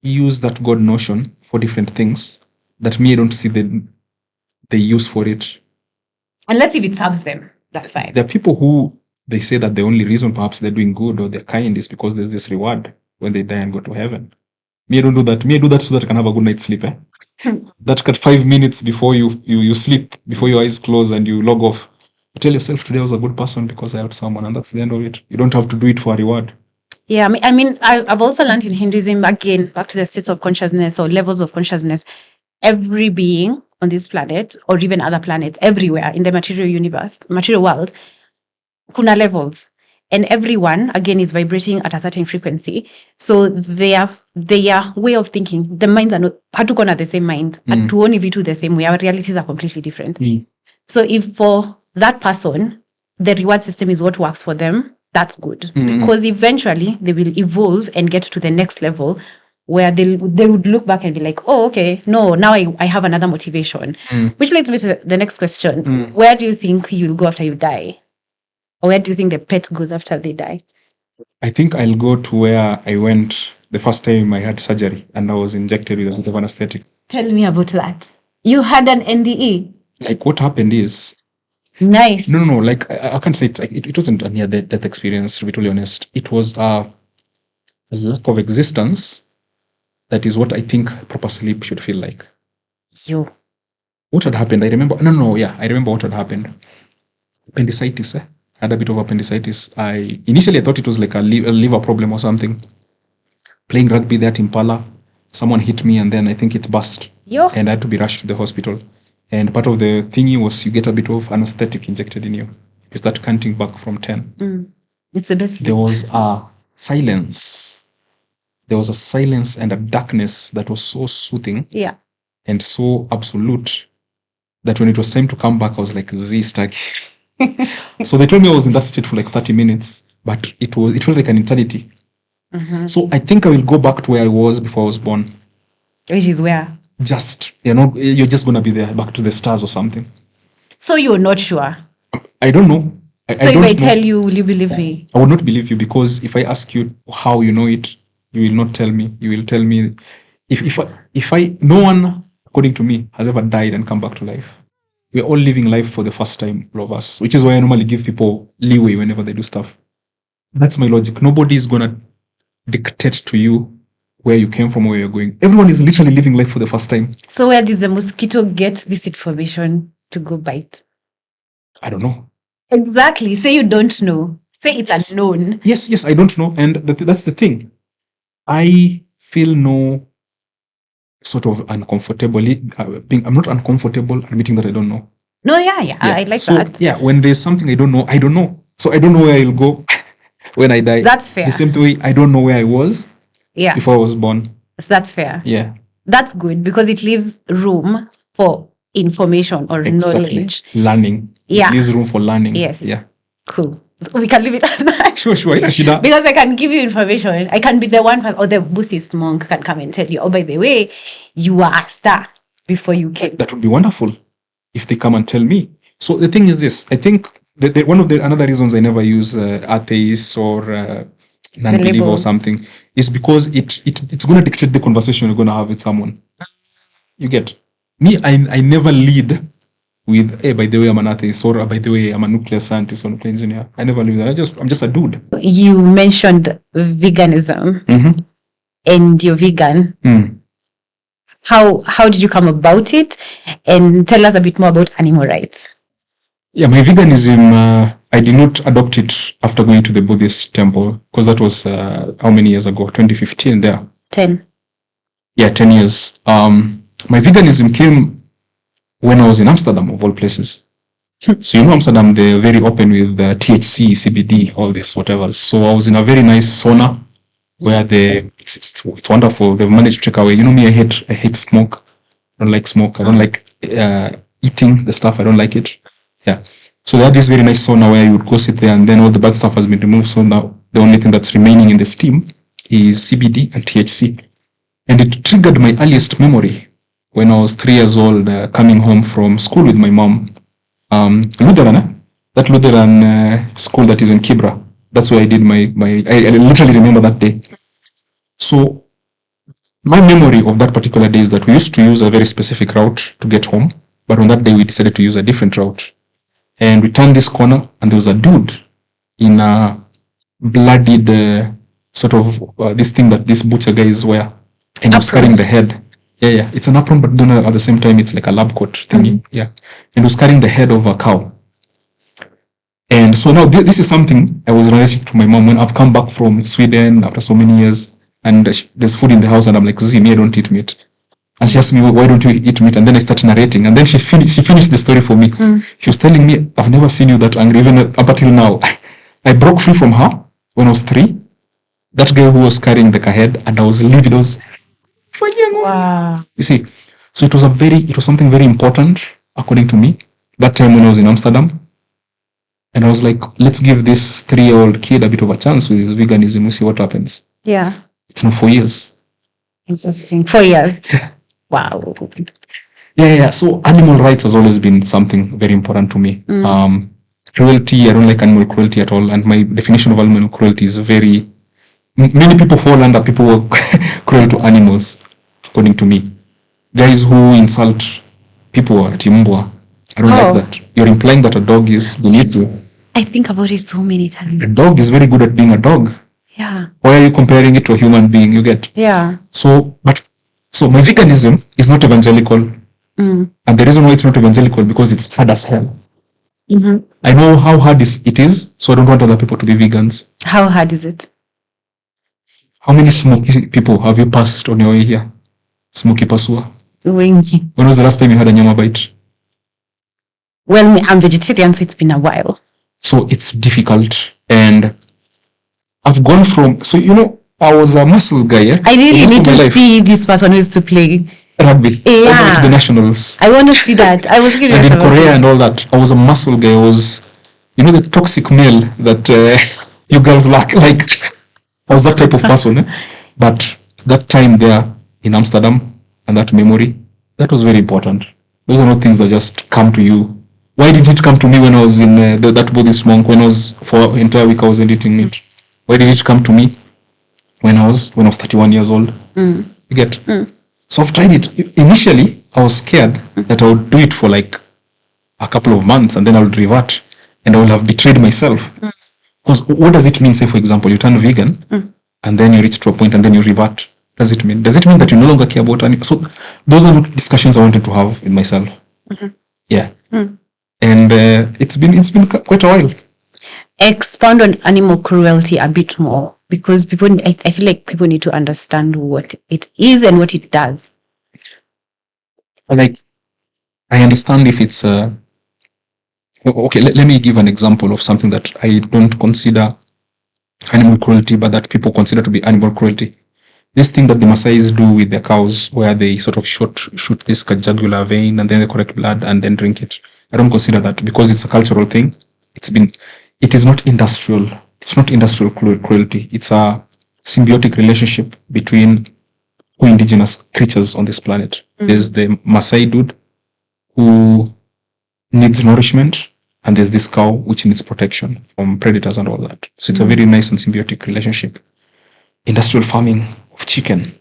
use that God notion for different things that me, I don't see the use for it. Unless if it serves them, that's fine. There are people who they say that the only reason perhaps they're doing good or they're kind is because there's this reward when they die and go to heaven. Me, I don't do that. Me, I do that so that I can have a good night's sleep. That cut 5 minutes before you sleep, before your eyes close and you log off. You tell yourself, today I was a good person because I helped someone, and that's the end of it. You don't have to do it for a reward. Yeah, I mean, I've also learned in Hinduism, again, back to the states of consciousness or levels of consciousness, every being on this planet or even other planets, everywhere in the material universe, material world, kuna levels. And everyone, again, is vibrating at a certain frequency. So their way of thinking, the minds are not, hatukona the same mind, hatuoni vitu the same way, our realities are completely different. So if for that person, the reward system is what works for them, that's good. Because eventually they will evolve and get to the next level where they would look back and be like, oh, okay, no, now I have another motivation. Which leads me to the next question. Where do you think you'll go after you die? Or where do you think the pet goes after they die? I think I'll go to where I went the first time I had surgery and I was injected with a bit of anesthetic. Tell me about that. You had an NDE? Like, what happened is... Nice. No. Like, I can't say it. Like, it wasn't a near-death experience, to be totally honest. It was a lack of existence. That is what I think proper sleep should feel like. What had happened? I remember... I remember what had happened. Appendicitis, I had a bit of appendicitis. Initially I thought it was like a liver problem or something. Playing rugby there at Impala, someone hit me and then I think it burst. And I had to be rushed to the hospital. And part of the thingy was you get a bit of anesthetic injected in you. You start counting back from 10. It's the best. There was a silence. There was a silence and a darkness that was so soothing. Yeah. And so absolute that when it was time to come back, I was like, stuck. So they told me I was in that state for like 30 minutes, but it felt like an eternity. So I think I will go back to where I was before I was born. Which is where? Just, you're just going to be there, back to the stars or something. So you're not sure? I don't know. So if I tell you, will you believe me? I will not believe you, because if I ask you how you know it, you will not tell me. You will tell me, no one, according to me, has ever died and come back to life. We're all living life for the first time, all of us, which is why I normally give people leeway whenever they do stuff. That's my logic. Nobody is going to dictate to you where you came from, where you're going. Everyone is literally living life for the first time. So where does the mosquito get this information to go bite? I don't know. Exactly. Say you don't know. Say it's unknown. Yes, I don't know. And that's the thing. I feel no sort of uncomfortable. I'm not uncomfortable admitting that I don't know. No, yeah. I like that. Yeah, when there's something I don't know, I don't know. So I don't know where I'll go when I die. That's fair. The same way I don't know where I was before I was born. So that's fair. Yeah. That's good, because it leaves room for information or knowledge. Learning. Yeah. It leaves room for learning. Yes. Yeah. Cool. So we can leave it at that. Sure. Ashida. Because I can give you information. I can be the one person, or the Buddhist monk can come and tell you, oh, by the way, you were a star before you came. That would be wonderful if they come and tell me. So the thing is this, I think one of the another reasons I never use atheist or non-believer or something is because it's going to dictate the conversation you're going to have with someone. You get me? I never lead with, hey, by the way, I'm an atheist, or by the way, I'm a nuclear scientist or nuclear engineer. I never leave that. I'm just a dude. You mentioned veganism, and you're vegan. How did you come about it? And tell us a bit more about animal rights. Yeah, my veganism, I did not adopt it after going to the Buddhist temple, because that was how many years ago? 2015 there. 10. Yeah, 10 years. My veganism came when I was in Amsterdam, of all places. So Amsterdam, they're very open with THC, CBD, all this, whatever. So I was in a very nice sauna where it's wonderful. They've managed to take away. Me, I hate smoke. I don't like smoke. I don't like eating the stuff. I don't like it. Yeah. So they had this very nice sauna where you would go sit there, and then all the bad stuff has been removed. So now the only thing that's remaining in the steam is CBD and THC. And it triggered my earliest memory when I was 3 years old, coming home from school with my mom. Lutheran, that Lutheran school that is in Kibra. That's where I did I literally remember that day. So my memory of that particular day is that we used to use a very specific route to get home, but on that day we decided to use a different route. And we turned this corner, and there was a dude in a bloodied sort of this thing that these butcher guys wear, and he was carrying the head. Yeah, it's an apron, but at the same time it's like a lab coat thingy. Yeah, and he was carrying the head of a cow. And so now this is something I was narrating to my mom when I've come back from Sweden after so many years, and there's food in the house, and I'm like, Zimi, I don't eat meat. And she asked me, why don't you eat meat? And then I started narrating, and then she finished the story for me. She was telling me, I've never seen you that angry, even up until now. I broke free from her when I was 3. That guy who was carrying the head, and I was livid. Wow. You see, so it was something very important, according to me, that time when I was in Amsterdam. And I was like, let's give this 3-year-old kid a bit of a chance with his veganism. We see what happens. Yeah. It's now 4 years. Interesting. 4 years. Wow. Yeah. So animal rights has always been something very important to me. Cruelty, I don't like animal cruelty at all. And my definition of animal cruelty is many people fall under people who are cruel to animals, according to me. Guys who insult people at Imbwa. I don't like that. You're implying that a dog is beneath you. I think about it so many times. A dog is very good at being a dog. Yeah. Why are you comparing it to a human being? You get? Yeah. So my veganism is not evangelical. And the reason why it's not evangelical, because it's hard as hell. I know how hard it is, so I don't want other people to be vegans. How hard is it? How many smoky people have you passed on your way here? Smoky pasua. Wengi. When was the last time you had a nyama bite? Well, I'm vegetarian, so it's been a while. So it's difficult, and I've gone from, I was a muscle guy. Yeah? I really need to see this person who used to play rugby. Yeah. I went to the nationals. I want to see that. I was curious. And in Korea and all that, I was a muscle guy. I was, the toxic male that you girls lack. Like, I was that type of person. But that time there in Amsterdam and that memory, that was very important. Those are not things that just come to you. Why did it come to me when I was in that Buddhist monk? When I was for an entire week I wasn't eating meat. Why did it come to me when I was 31 years old? You get? So I've tried it. Initially, I was scared that I would do it for like a couple of months and then I would revert and I would have betrayed myself. Because what does it mean? Say, for example, you turn vegan and then you reach to a point and then you revert. Does it mean that you no longer care about animals? So those are not discussions I wanted to have with myself. Yeah. And it's been quite a while. Expound on animal cruelty a bit more, because I feel like people need to understand what it is and what it does. Like, I understand if it's okay. Let me give an example of something that I don't consider animal cruelty, but that people consider to be animal cruelty. This thing that the Maasais do with their cows, where they sort of shoot this jugular vein and then they collect blood and then drink it. I don't consider that, because it's a cultural thing. It is not industrial. It's not industrial cruelty. It's a symbiotic relationship between two indigenous creatures on this planet. There's the Maasai dude who needs nourishment, and there's this cow which needs protection from predators and all that. So it's a very nice and symbiotic relationship. Industrial farming of chicken,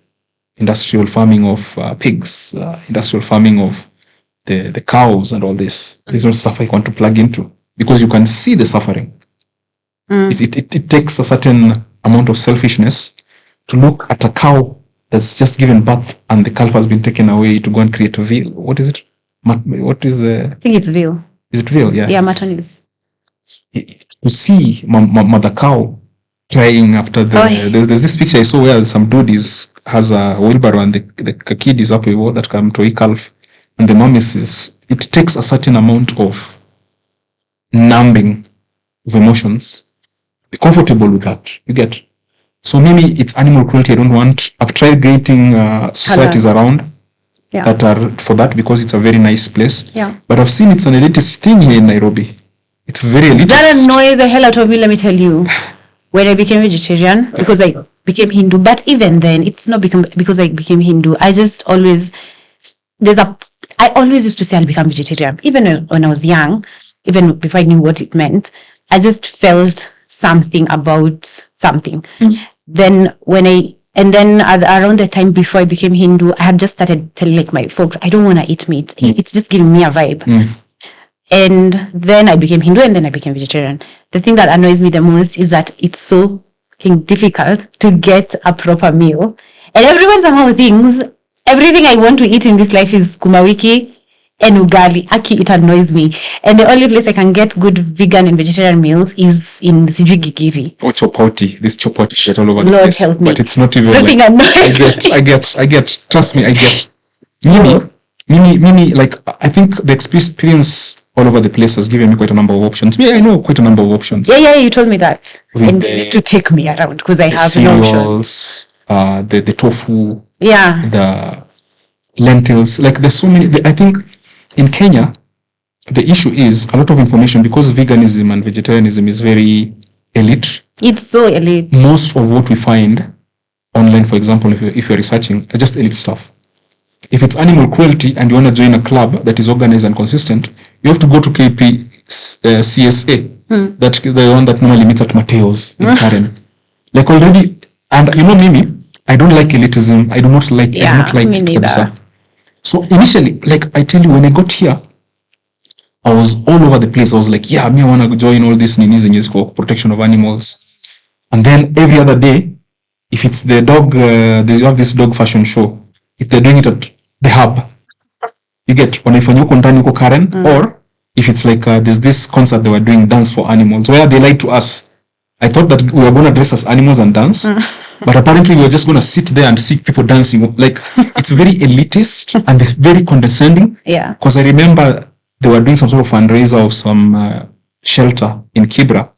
industrial farming of pigs, industrial farming of the cows and all this. There's no stuff I want to plug into, because you can see the suffering. It takes a certain amount of selfishness to look at a cow that's just given birth and the calf has been taken away to go and create a veal. What is it? What is I think it's veal. Is it veal? Yeah. Yeah, mutton is. To see mother cow crying after there's this picture I saw where some dude is has a wheelbarrow and the kid is up with that come to a calf, and the mom is it takes a certain amount of numbing of emotions. Be comfortable with that. You get. So maybe it's animal cruelty. I don't want. I've tried creating societies around that are for that because it's a very nice place. Yeah. But I've seen it's an elitist thing here in Nairobi. It's very elitist. That annoys the hell out of me, let me tell you. When I became vegetarian, because I became Hindu, but even then, it's not because I became Hindu. I just always, I always used to say I'll become vegetarian. Even when I was young, even before I knew what it meant, I just felt something about something. Then around the time before I became Hindu, I had just started telling like my folks, I don't want to eat meat. It's just giving me a vibe. And then I became Hindu and then I became vegetarian. The thing that annoys me the most is that it's so difficult to get a proper meal. And everyone somehow thinks everything I want to eat in this life is kumawiki and ugali. Aki, it annoys me. And the only place I can get good vegan and vegetarian meals is in Sijui Gigiri. Or chopoti. This chopoti shit all over the Lord place. help me. But it's not even Nothing like, annoys I get. Trust me, I get. Mimi, like, I think the experience all over the place has given me quite a number of options. I know quite a number of options. Yeah, you told me that. With and you need to take me around because I have no options. The tofu. Yeah. The lentils. Like, there's so many. I think in Kenya, the issue is a lot of information because veganism and vegetarianism is very elite. It's so elite. Most of what we find online, for example, if you're researching, is just elite stuff. If it's animal cruelty and you want to join a club that is organized and consistent, you have to go to KPCSA, that's the one that normally meets at Mateo's in Karen. Like already, and you know Mimi, I don't like elitism. I do not like me neither. So initially, like I tell you, when I got here, I was all over the place. I was like, I want to join all these ninis for protection of animals. And then every other day, if it's the dog, they have this dog fashion show. If they're doing it at the hub, you get wanaifanya huko ndani huko Karen, or if it's like there's this concert they were doing dance for animals where they lied to us. I thought that we were going to dress as animals and dance, but apparently we were just going to sit there and see people dancing. Like, it's very elitist and very condescending. Yeah. Because I remember they were doing some sort of fundraiser of some shelter in Kibra.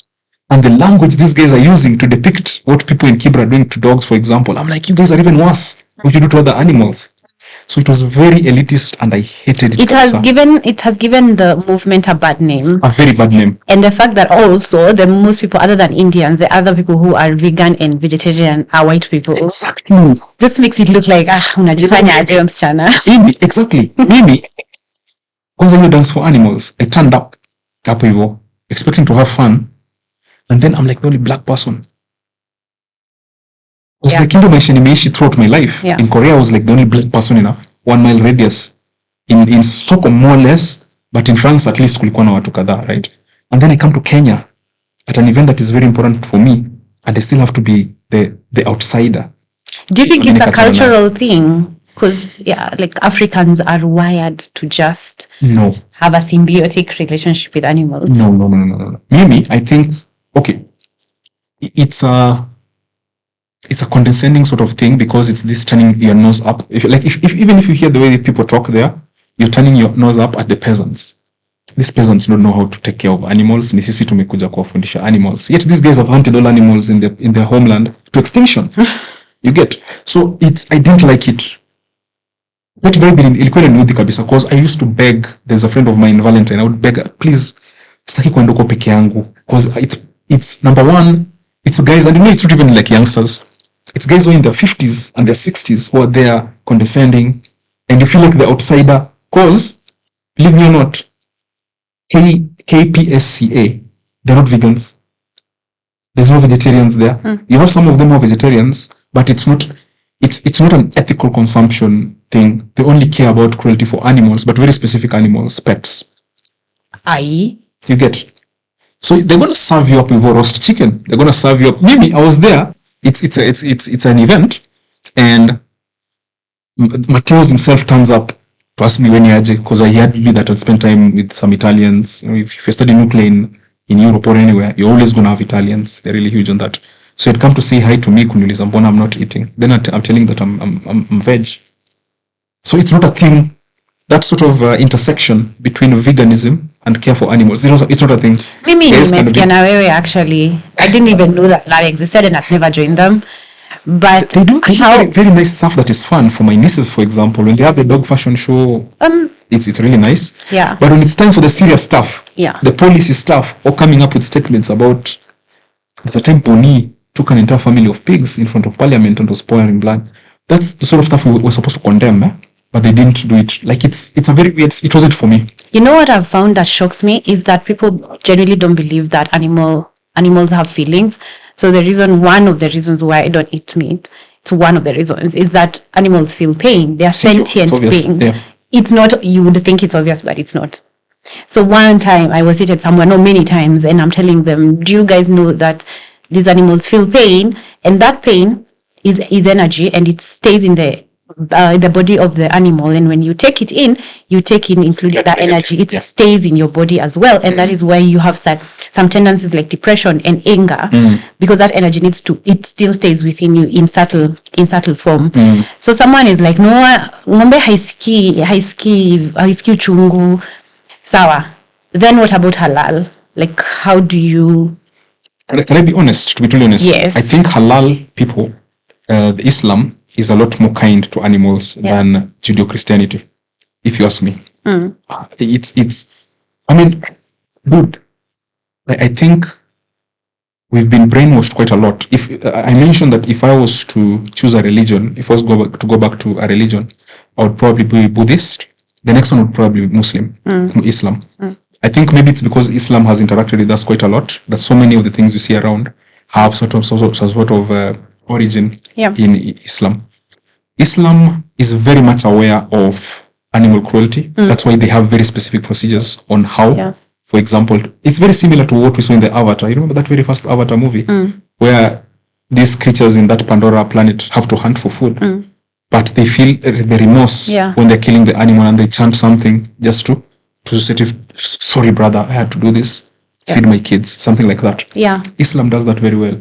And the language these guys are using to depict what people in Kibra are doing to dogs, for example, I'm like, you guys are even worse. What you do to other animals. So it was very elitist and I hated it. It has given the movement a bad name. A very bad name. And the fact that also the most people other than Indians, the other people who are vegan and vegetarian are white people. Exactly. Just makes it look like unajifanya aje msichana. Exactly. Mimi, because I dance for animals, I turned up hivyo, expecting to have fun. And then I'm like the only black person. It was like maisha nimeishi throughout my life. Yeah. In Korea, I was like the only black person in a 1 mile radius. In Stockholm, more or less, but in France, at least, kulikuwa na watu kadhaa, right? And then I come to Kenya at an event that is very important for me, and I still have to be the outsider. Do you think it's a cultural thing? Because, like Africans are wired to just have a symbiotic relationship with animals. No. Mimi, I think, okay, it's a condescending sort of thing because it's this turning your nose up. Even if you hear the way people talk there, you're turning your nose up at the peasants. These peasants don't know how to take care of animals. Ni sisi tumekuja kuwafundisha animals. Yet these guys have hunted all animals in their homeland to extinction. You get? So I didn't like it. That vibe ilikuwa inaniudhi kabisa because I used to beg. There's a friend of mine, Valentine. I would beg, please, sitaki kwenda huko peke yangu. Because it's number one, it's guys, and it's not even like youngsters. It's guys who are in their 50s and their 60s who are there condescending, and you feel like the outsider. Because, believe me or not, KPSCA, they're not vegans. There's no vegetarians there. You have some of them who are vegetarians, but it's not an ethical consumption thing. They only care about cruelty for animals, but very specific animals, pets. Aye. You get? So they're going to serve you up with roast chicken. They're going to serve you up. Maybe I was there. It's an event, and Mateos himself turns up to ask me when yaje, because I had me that I'd spent time with some Italians. If you study nuclear in Europe or anywhere, you're always going to have Italians. They're really huge on that. So you'd come to say hi to me, kuniuliza mbona I'm not eating. Then I'm telling that I'm veg. So it's not a thing, that sort of intersection between veganism and care for animals. It's not a thing. Mimi nimesikia na wewe actually. I didn't even know that existed and I've never joined them. But they do very, very nice stuff that is fun for my nieces, for example. When they have the dog fashion show, it's really nice. Yeah. But when it's time for the serious stuff, the policy stuff, or coming up with statements about, there's a time Boni took an entire family of pigs in front of Parliament and was pouring blood. That's the sort of stuff we were supposed to condemn, but they didn't do it. Like it's a very weird. It wasn't for me. You know what I've found that shocks me is that people generally don't believe that animals have feelings. So one of the reasons why I don't eat meat, it's one of the reasons, is that animals feel pain. They are sentient beings. Yeah. It's not, you would think it's obvious, but it's not. So one time I was seated somewhere, no, many times, and I'm telling them, do you guys know that these animals feel pain? And that pain is energy, and it stays in the body of the animal. And when you take it in, including that energy, it stays in your body as well. And that is why you have some tendencies like depression and anger, because that energy it still stays within you in subtle form. So someone is like, no, ng'ombe haisikii uchungu. Sawa. Then what about halal? Like, how do you... Can I be honest, to be totally honest? Yes. I think halal people, the Islam, is a lot more kind to animals than Judeo-Christianity, if you ask me. It's I mean, dude, I think we've been brainwashed quite a lot. If I mentioned that if I was to choose a religion, if I was to go back to a religion, I would probably be Buddhist. The next one would probably be Muslim, Islam. I think maybe it's because Islam has interacted with us quite a lot, that so many of the things we see around have sort of origin in Islam. Islam is very much aware of animal cruelty. That's why they have very specific procedures on how, for example, it's very similar to what we saw in the Avatar. You remember that very first Avatar movie where these creatures in that Pandora planet have to hunt for food, but they feel the remorse when they're killing the animal, and they chant something just to say, sorry brother, I had to do this, feed my kids, something like that. Islam does that very well.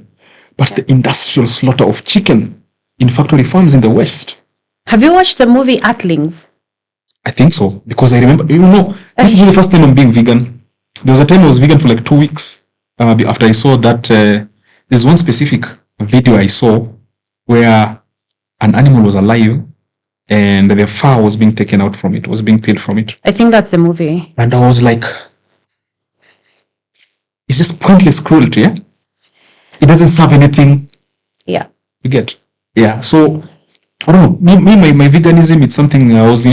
But the industrial slaughter of chicken in factory farms in the West. Have you watched the movie Earthlings? I think so, because I remember, this is the first time I'm being vegan. There was a time I was vegan for like 2 weeks after I saw that. There's one specific video I saw where an animal was alive and the fur was being taken out from it, was being peeled from it. I think that's the movie. And I was like, it's just pointless cruelty, It doesn't serve anything. Yeah. You get? Yeah. So, I don't know. My veganism, it's something I was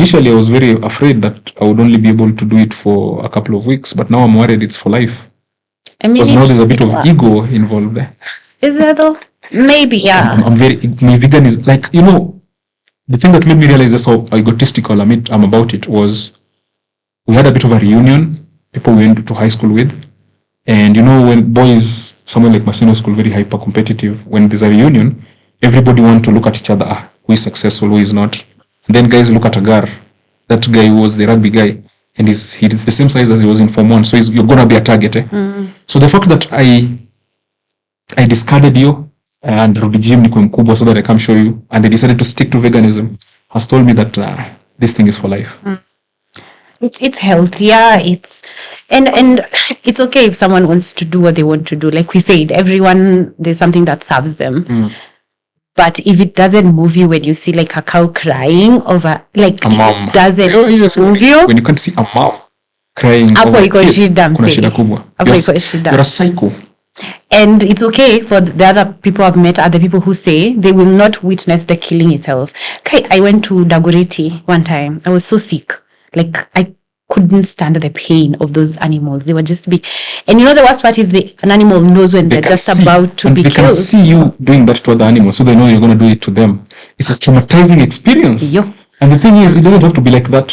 very afraid that I would only be able to do it for a couple of weeks, but now I'm worried it's for life. I mean, because now there's a bit of ego involved there. Is there though? Maybe, yeah. My vegan is like, the thing that made me realize just how egotistical I'm about it was, we had a bit of a reunion, people we went to high school with, and when boys, somewhere like Maseno School, very hyper competitive, when there's a reunion, everybody wants to look at each other, who is successful, who is not. And then guys look at Agar, that guy who was the rugby guy, and he's the same size as he was in Form 1, so you're gonna be a target. So the fact that I discarded you and rudi gym nikuwe mkubwa so that I can show you, and I decided to stick to veganism, has told me that this thing is for life. It's healthier. And it's okay if someone wants to do what they want to do. Like we said, everyone, there's something that serves them. But if it doesn't move you when you see like a cow crying over, like a mom, it doesn't move you. When you can't see a mom crying over kuna shida kubwa. You're a psycho. And it's okay for the other people I've met, other people who say they will not witness the killing itself. Okay, I went to Dagoretti one time. I was so sick. Like, I couldn't stand the pain of those animals. They were just big. And the worst part is an animal knows when they're just about to be killed. They can see you doing that to other animals, so they know you're going to do it to them. It's a traumatizing experience. And the thing is, it doesn't have to be like that.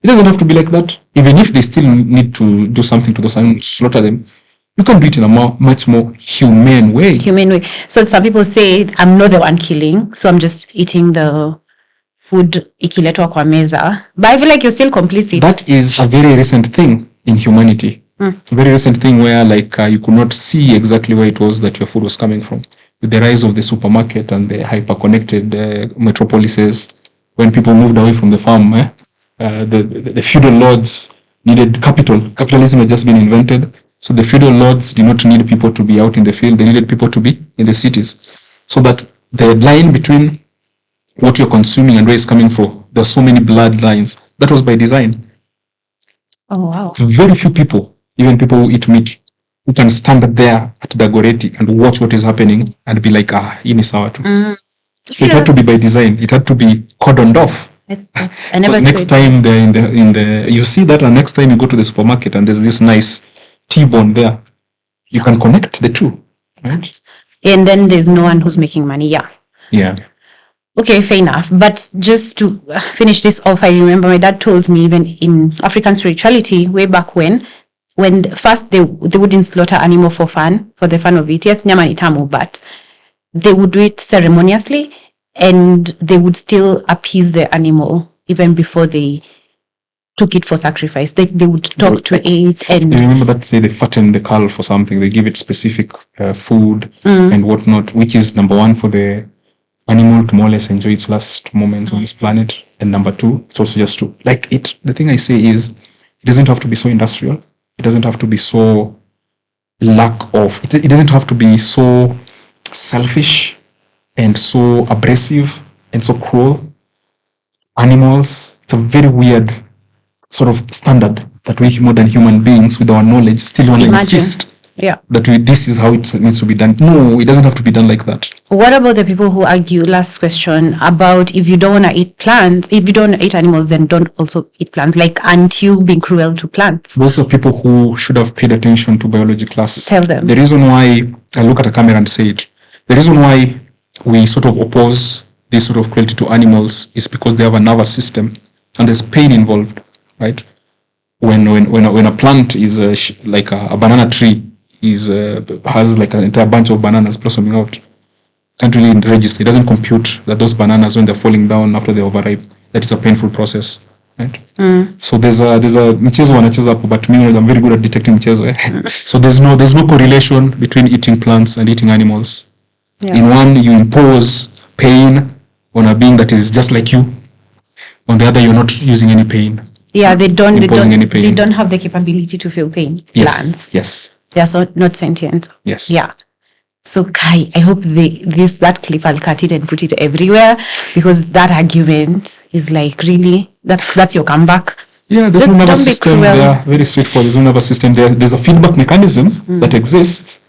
It doesn't have to be like that. Even if they still need to do something to those animals, slaughter them, you can do it in a much more humane way. So some people say, I'm not the one killing, so I'm just eating the food ikiletwa kwa meza. But I feel like you're still complicit. That is a very recent thing in humanity. A very recent thing where you could not see exactly where it was that your food was coming from. with the rise of the supermarket and the hyper-connected metropolises, when people moved away from the farm, the feudal lords needed capital. Capitalism had just been invented. So the feudal lords did not need people to be out in the field. They needed people to be in the cities. So that the line between what you're consuming and where it's coming from, there's so many bloodlines. That was by design. Oh, wow. So very few people, even people who eat meat, who can stand there at the Goreti and watch what is happening and be like, hii ni sawa tu. So it had to be by design. It had to be cordoned off. I never Because next time you see that, and next time you go to the supermarket and there's this nice T-bone there, you can connect the two, right? And then there's no one who's making money. Yeah. Yeah. Okay, fair enough. But just to finish this off, I remember my dad told me, even in African spirituality, way back when first they wouldn't slaughter animal for the fun of it. Yes, nyama ni tamu, but they would do it ceremoniously, and they would still appease the animal even before they took it for sacrifice. They would talk to it. And I remember that, say they fatten the calf or something, they give it specific food and whatnot, which is number one, for the animal to more or less enjoy its last moments on this planet, and number two, it's also just to like it. The thing I say is, it doesn't have to be so industrial. It doesn't have to be so it doesn't have to be so selfish and so abrasive and so cruel. Animals, it's a very weird sort of standard that we modern human beings, with our knowledge, still want to insist that this is how it needs to be done. No, it doesn't have to be done like that. What about the people who argue, last question, about if you don't want to eat plants, if you don't want to eat animals, then don't also eat plants? Like, aren't you being cruel to plants? Those are people who should have paid attention to biology class. Tell them. The reason why I look at a camera and say it, the reason why we sort of oppose this sort of cruelty to animals is because they have a nervous system and there's pain involved, right? When a plant is like a banana tree has like an entire bunch of bananas blossoming out, can't really register. It doesn't compute that those bananas, when they're falling down after they're overripe, that is a painful process, right? So there's a mchezo wanacheza hapo, but me, I'm very good at detecting mchezo. So there's no correlation between eating plants and eating animals. Yeah. In one, you impose pain on a being that is just like you. On the other, you're not using any pain. Yeah, they don't have the capability to feel pain. Yes. Plants. Yes. They are not sentient. Yes. Yeah. So Kai, I hope that clip, I'll cut it and put it everywhere, because that argument is like, really, that's your comeback. Yeah, there's no nervous system there. Very straightforward. There's no nervous system there. There's a feedback mechanism that exists,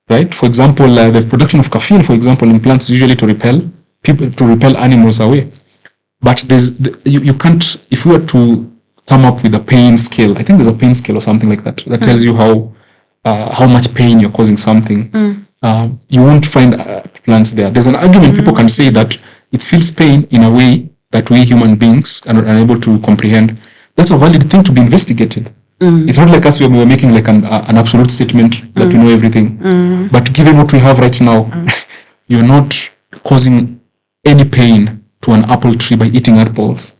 right? For example, the production of caffeine, for example, in plants, usually to repel animals away. But you can't, if you were to come up with a pain scale, I think there's a pain scale or something like that tells you how much pain you're causing something. You won't find plants there. There's an argument people can say that it feels pain in a way that we human beings are unable to comprehend. That's a valid thing to be investigated. It's not like us, we're making like an absolute statement that we know everything. But given what we have right now, you're not causing any pain to an apple tree by eating apples.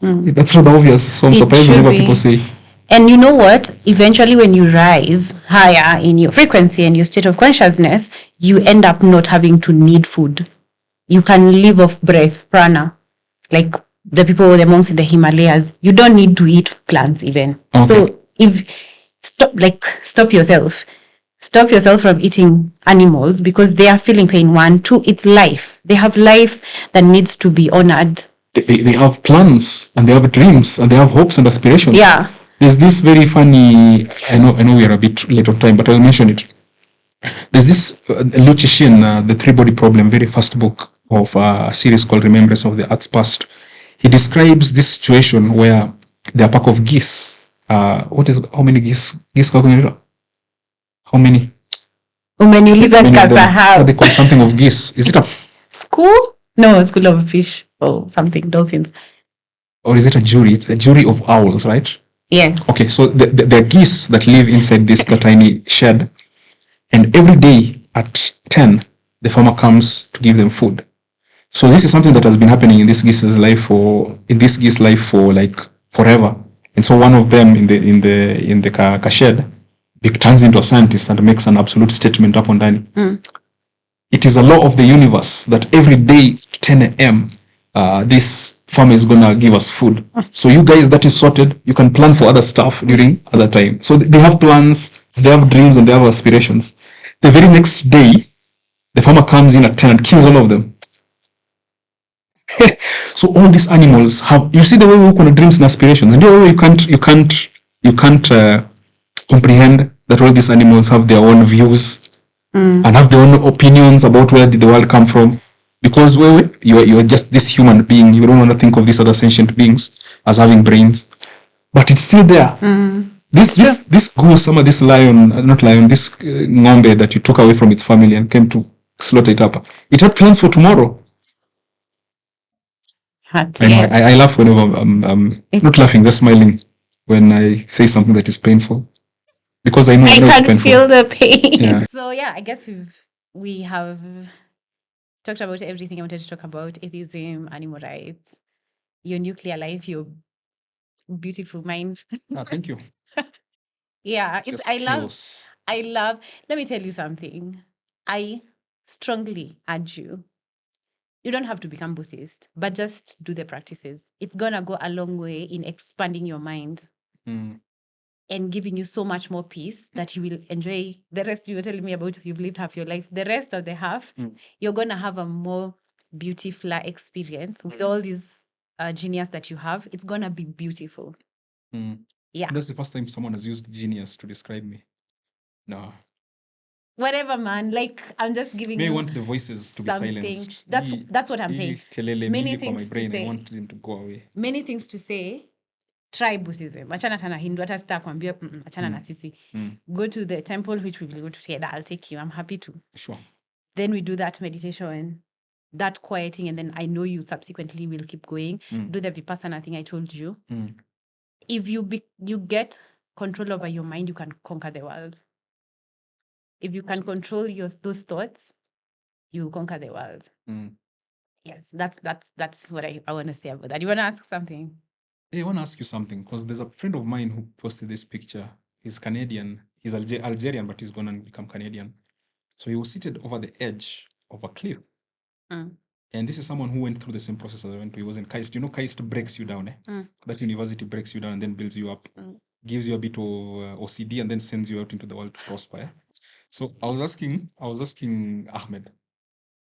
That's rather obvious. So I'm surprised whenever people say. And you know what? Eventually, when you rise higher in your frequency and your state of consciousness, you end up not having to need food. You can live off breath, prana. Like the monks in the Himalayas, you don't need to eat plants even. Okay. So stop yourself from eating animals, because they are feeling pain. 1, 2, it's life. They have life that needs to be honored. They have plans and they have dreams and they have hopes and aspirations. Yeah. There's this very funny, I know we are a bit late on time, but I'll mention it. There's this Liu Cixin, The Three-Body Problem, very first book of a series called Remembrance of the Earth's Past. He describes this situation where there are a pack of geese. How many geese? How many? They call something of geese. Is it a school? No, a school of fish or something, dolphins. Or is it a jury? It's a jury of owls, right? Yeah. Okay, so there are geese that live inside this tiny shed, and every day at 10, the farmer comes to give them food. So this is something that has been happening in this geese's life for like forever. And so one of them in the shed turns into a scientist and makes an absolute statement up on Danny. it is a law of the universe that every day at 10 a.m., this farmer is going to give us food. So you guys, that is sorted. You can plan for other stuff during other time. So they have plans, they have dreams, and they have aspirations. The very next day, the farmer comes in at 10 and kills all of them. So all these animals have, you see the way we work on dreams and aspirations, and the way you can't comprehend that all these animals have their own views and have their own opinions about where did the world come from, because you're just this human being. You don't want to think of these other sentient beings as having brains, but it's still there. This goose, this lion, not lion, this ng'ombe that you took away from its family and came to slaughter it up, it had plans for tomorrow. I know. I laugh whenever I'm not laughing, just smiling when I say something that is painful, because I know I it's can painful. feel the pain. Yeah. So yeah, I guess we have talked about everything I wanted to talk about: atheism, animal rights, your nuclear life, your beautiful mind. Thank you. Yeah, It's just I chaos. love. Let me tell you something. I strongly urge you. You don't have to become Buddhist, but just do the practices. It's gonna go a long way in expanding your mind and giving you so much more peace that you will enjoy the rest. You were telling me about you've lived half your life. The rest of the half, you're gonna have a more beautiful experience with all these genius that you have. It's gonna be beautiful. Yeah. That's the first time someone has used genius to describe me. No. Whatever, man. Like, I'm just giving Me, I you want the voices to be something. silenced. That's what I'm saying. Kelele Many mingi kwa my things to brain. I say. want them to go away. Many things to say. Try Buddhism. Achana tana Hindu. Hata sitakwambia achana na sisi. Go to the temple, which we will go to together. I'll take you. I'm happy to. Sure. Then we do that meditation, that quieting, and then I know you subsequently will keep going. Do the Vipassana thing I told you. If you get control over your mind, you can conquer the world. If you can control those thoughts, you will conquer the world. Yes, that's what I want to say about that. You want to ask something? Yeah, I want to ask you something, because there's a friend of mine who posted this picture. He's Canadian. He's Algerian, but he's going to become Canadian. So he was seated over the edge of a cliff. And this is someone who went through the same process as I went through. He was in KAIST. You know, KAIST breaks you down. That university breaks you down and then builds you up, gives you a bit of OCD, and then sends you out into the world to prosper. So I was asking Ahmed,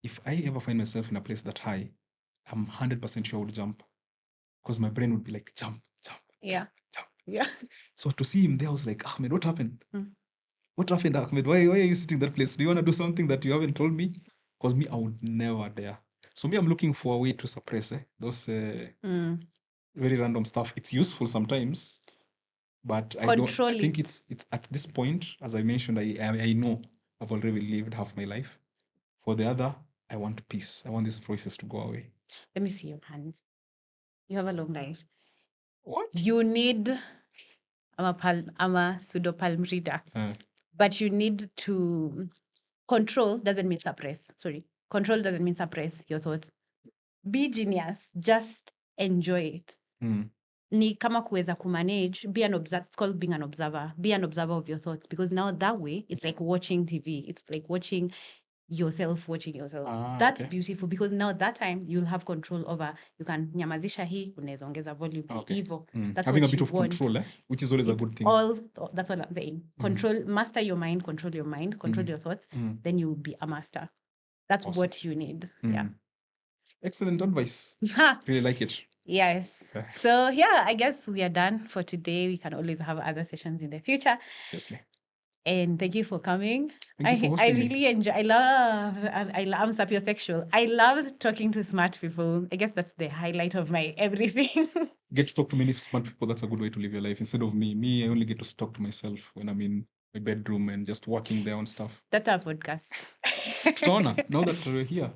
if I ever find myself in a place that high, I'm 100% sure I would jump, because my brain would be like, jump. Yeah. Jump. Yeah. So to see him there, I was like, Ahmed, what happened? What happened, Ahmed? Why are you sitting in that place? Do you want to do something that you haven't told me? Because me, I would never dare. So me, I'm looking for a way to suppress those very random stuff. It's useful sometimes, but I think it's at this point, as I mentioned, I know I've already lived half my life. For the other, I want peace. I want these voices to go away. Let me see your hand. You have a long life. What? You need, I'm a pseudo palm reader, but you need to control doesn't mean suppress. Sorry. Control doesn't mean suppress your thoughts. Be genius. Just enjoy it. Ni kama kuweza kumanage, be an observer. It's called being an observer. Be an observer of your thoughts, because now that way it's like watching TV. It's like watching yourself. That's okay. Beautiful, because now that time you'll have control over, you can nyamazisha hii, unaweza ongeza volume. Okay. That's having what a bit of want. Control, which is always a good thing. That's what I'm saying. Control, master your mind, control your mind, control your thoughts. Then you'll be a master. That's awesome. What you need. Yeah. Excellent advice. Really like it. Yes. So yeah, I guess we are done for today. We can always have other sessions in the future. Seriously. And thank you for coming. Thank you for hosting me. Really enjoy. I'm sapiosexual. I love talking to smart people. I guess that's the highlight of my everything. Get to talk to many smart people. That's a good way to live your life. Instead of me, I only get to talk to myself when I'm in my bedroom and just working there on stuff. That's our podcast. Tutaona, now that we're here.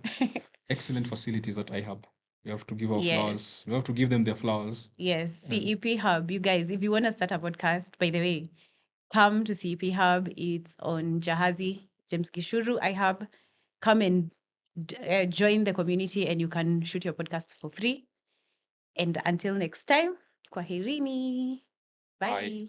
Excellent facilities at iHub. We have to give our flowers. We have to give them their flowers. Yes, CEP Hub. You guys, if you want to start a podcast, by the way, come to CEP Hub. It's on Jahazi, James Gishuru iHub. Come and join the community, and you can shoot your podcasts for free. And until next time, kwaherini. Bye.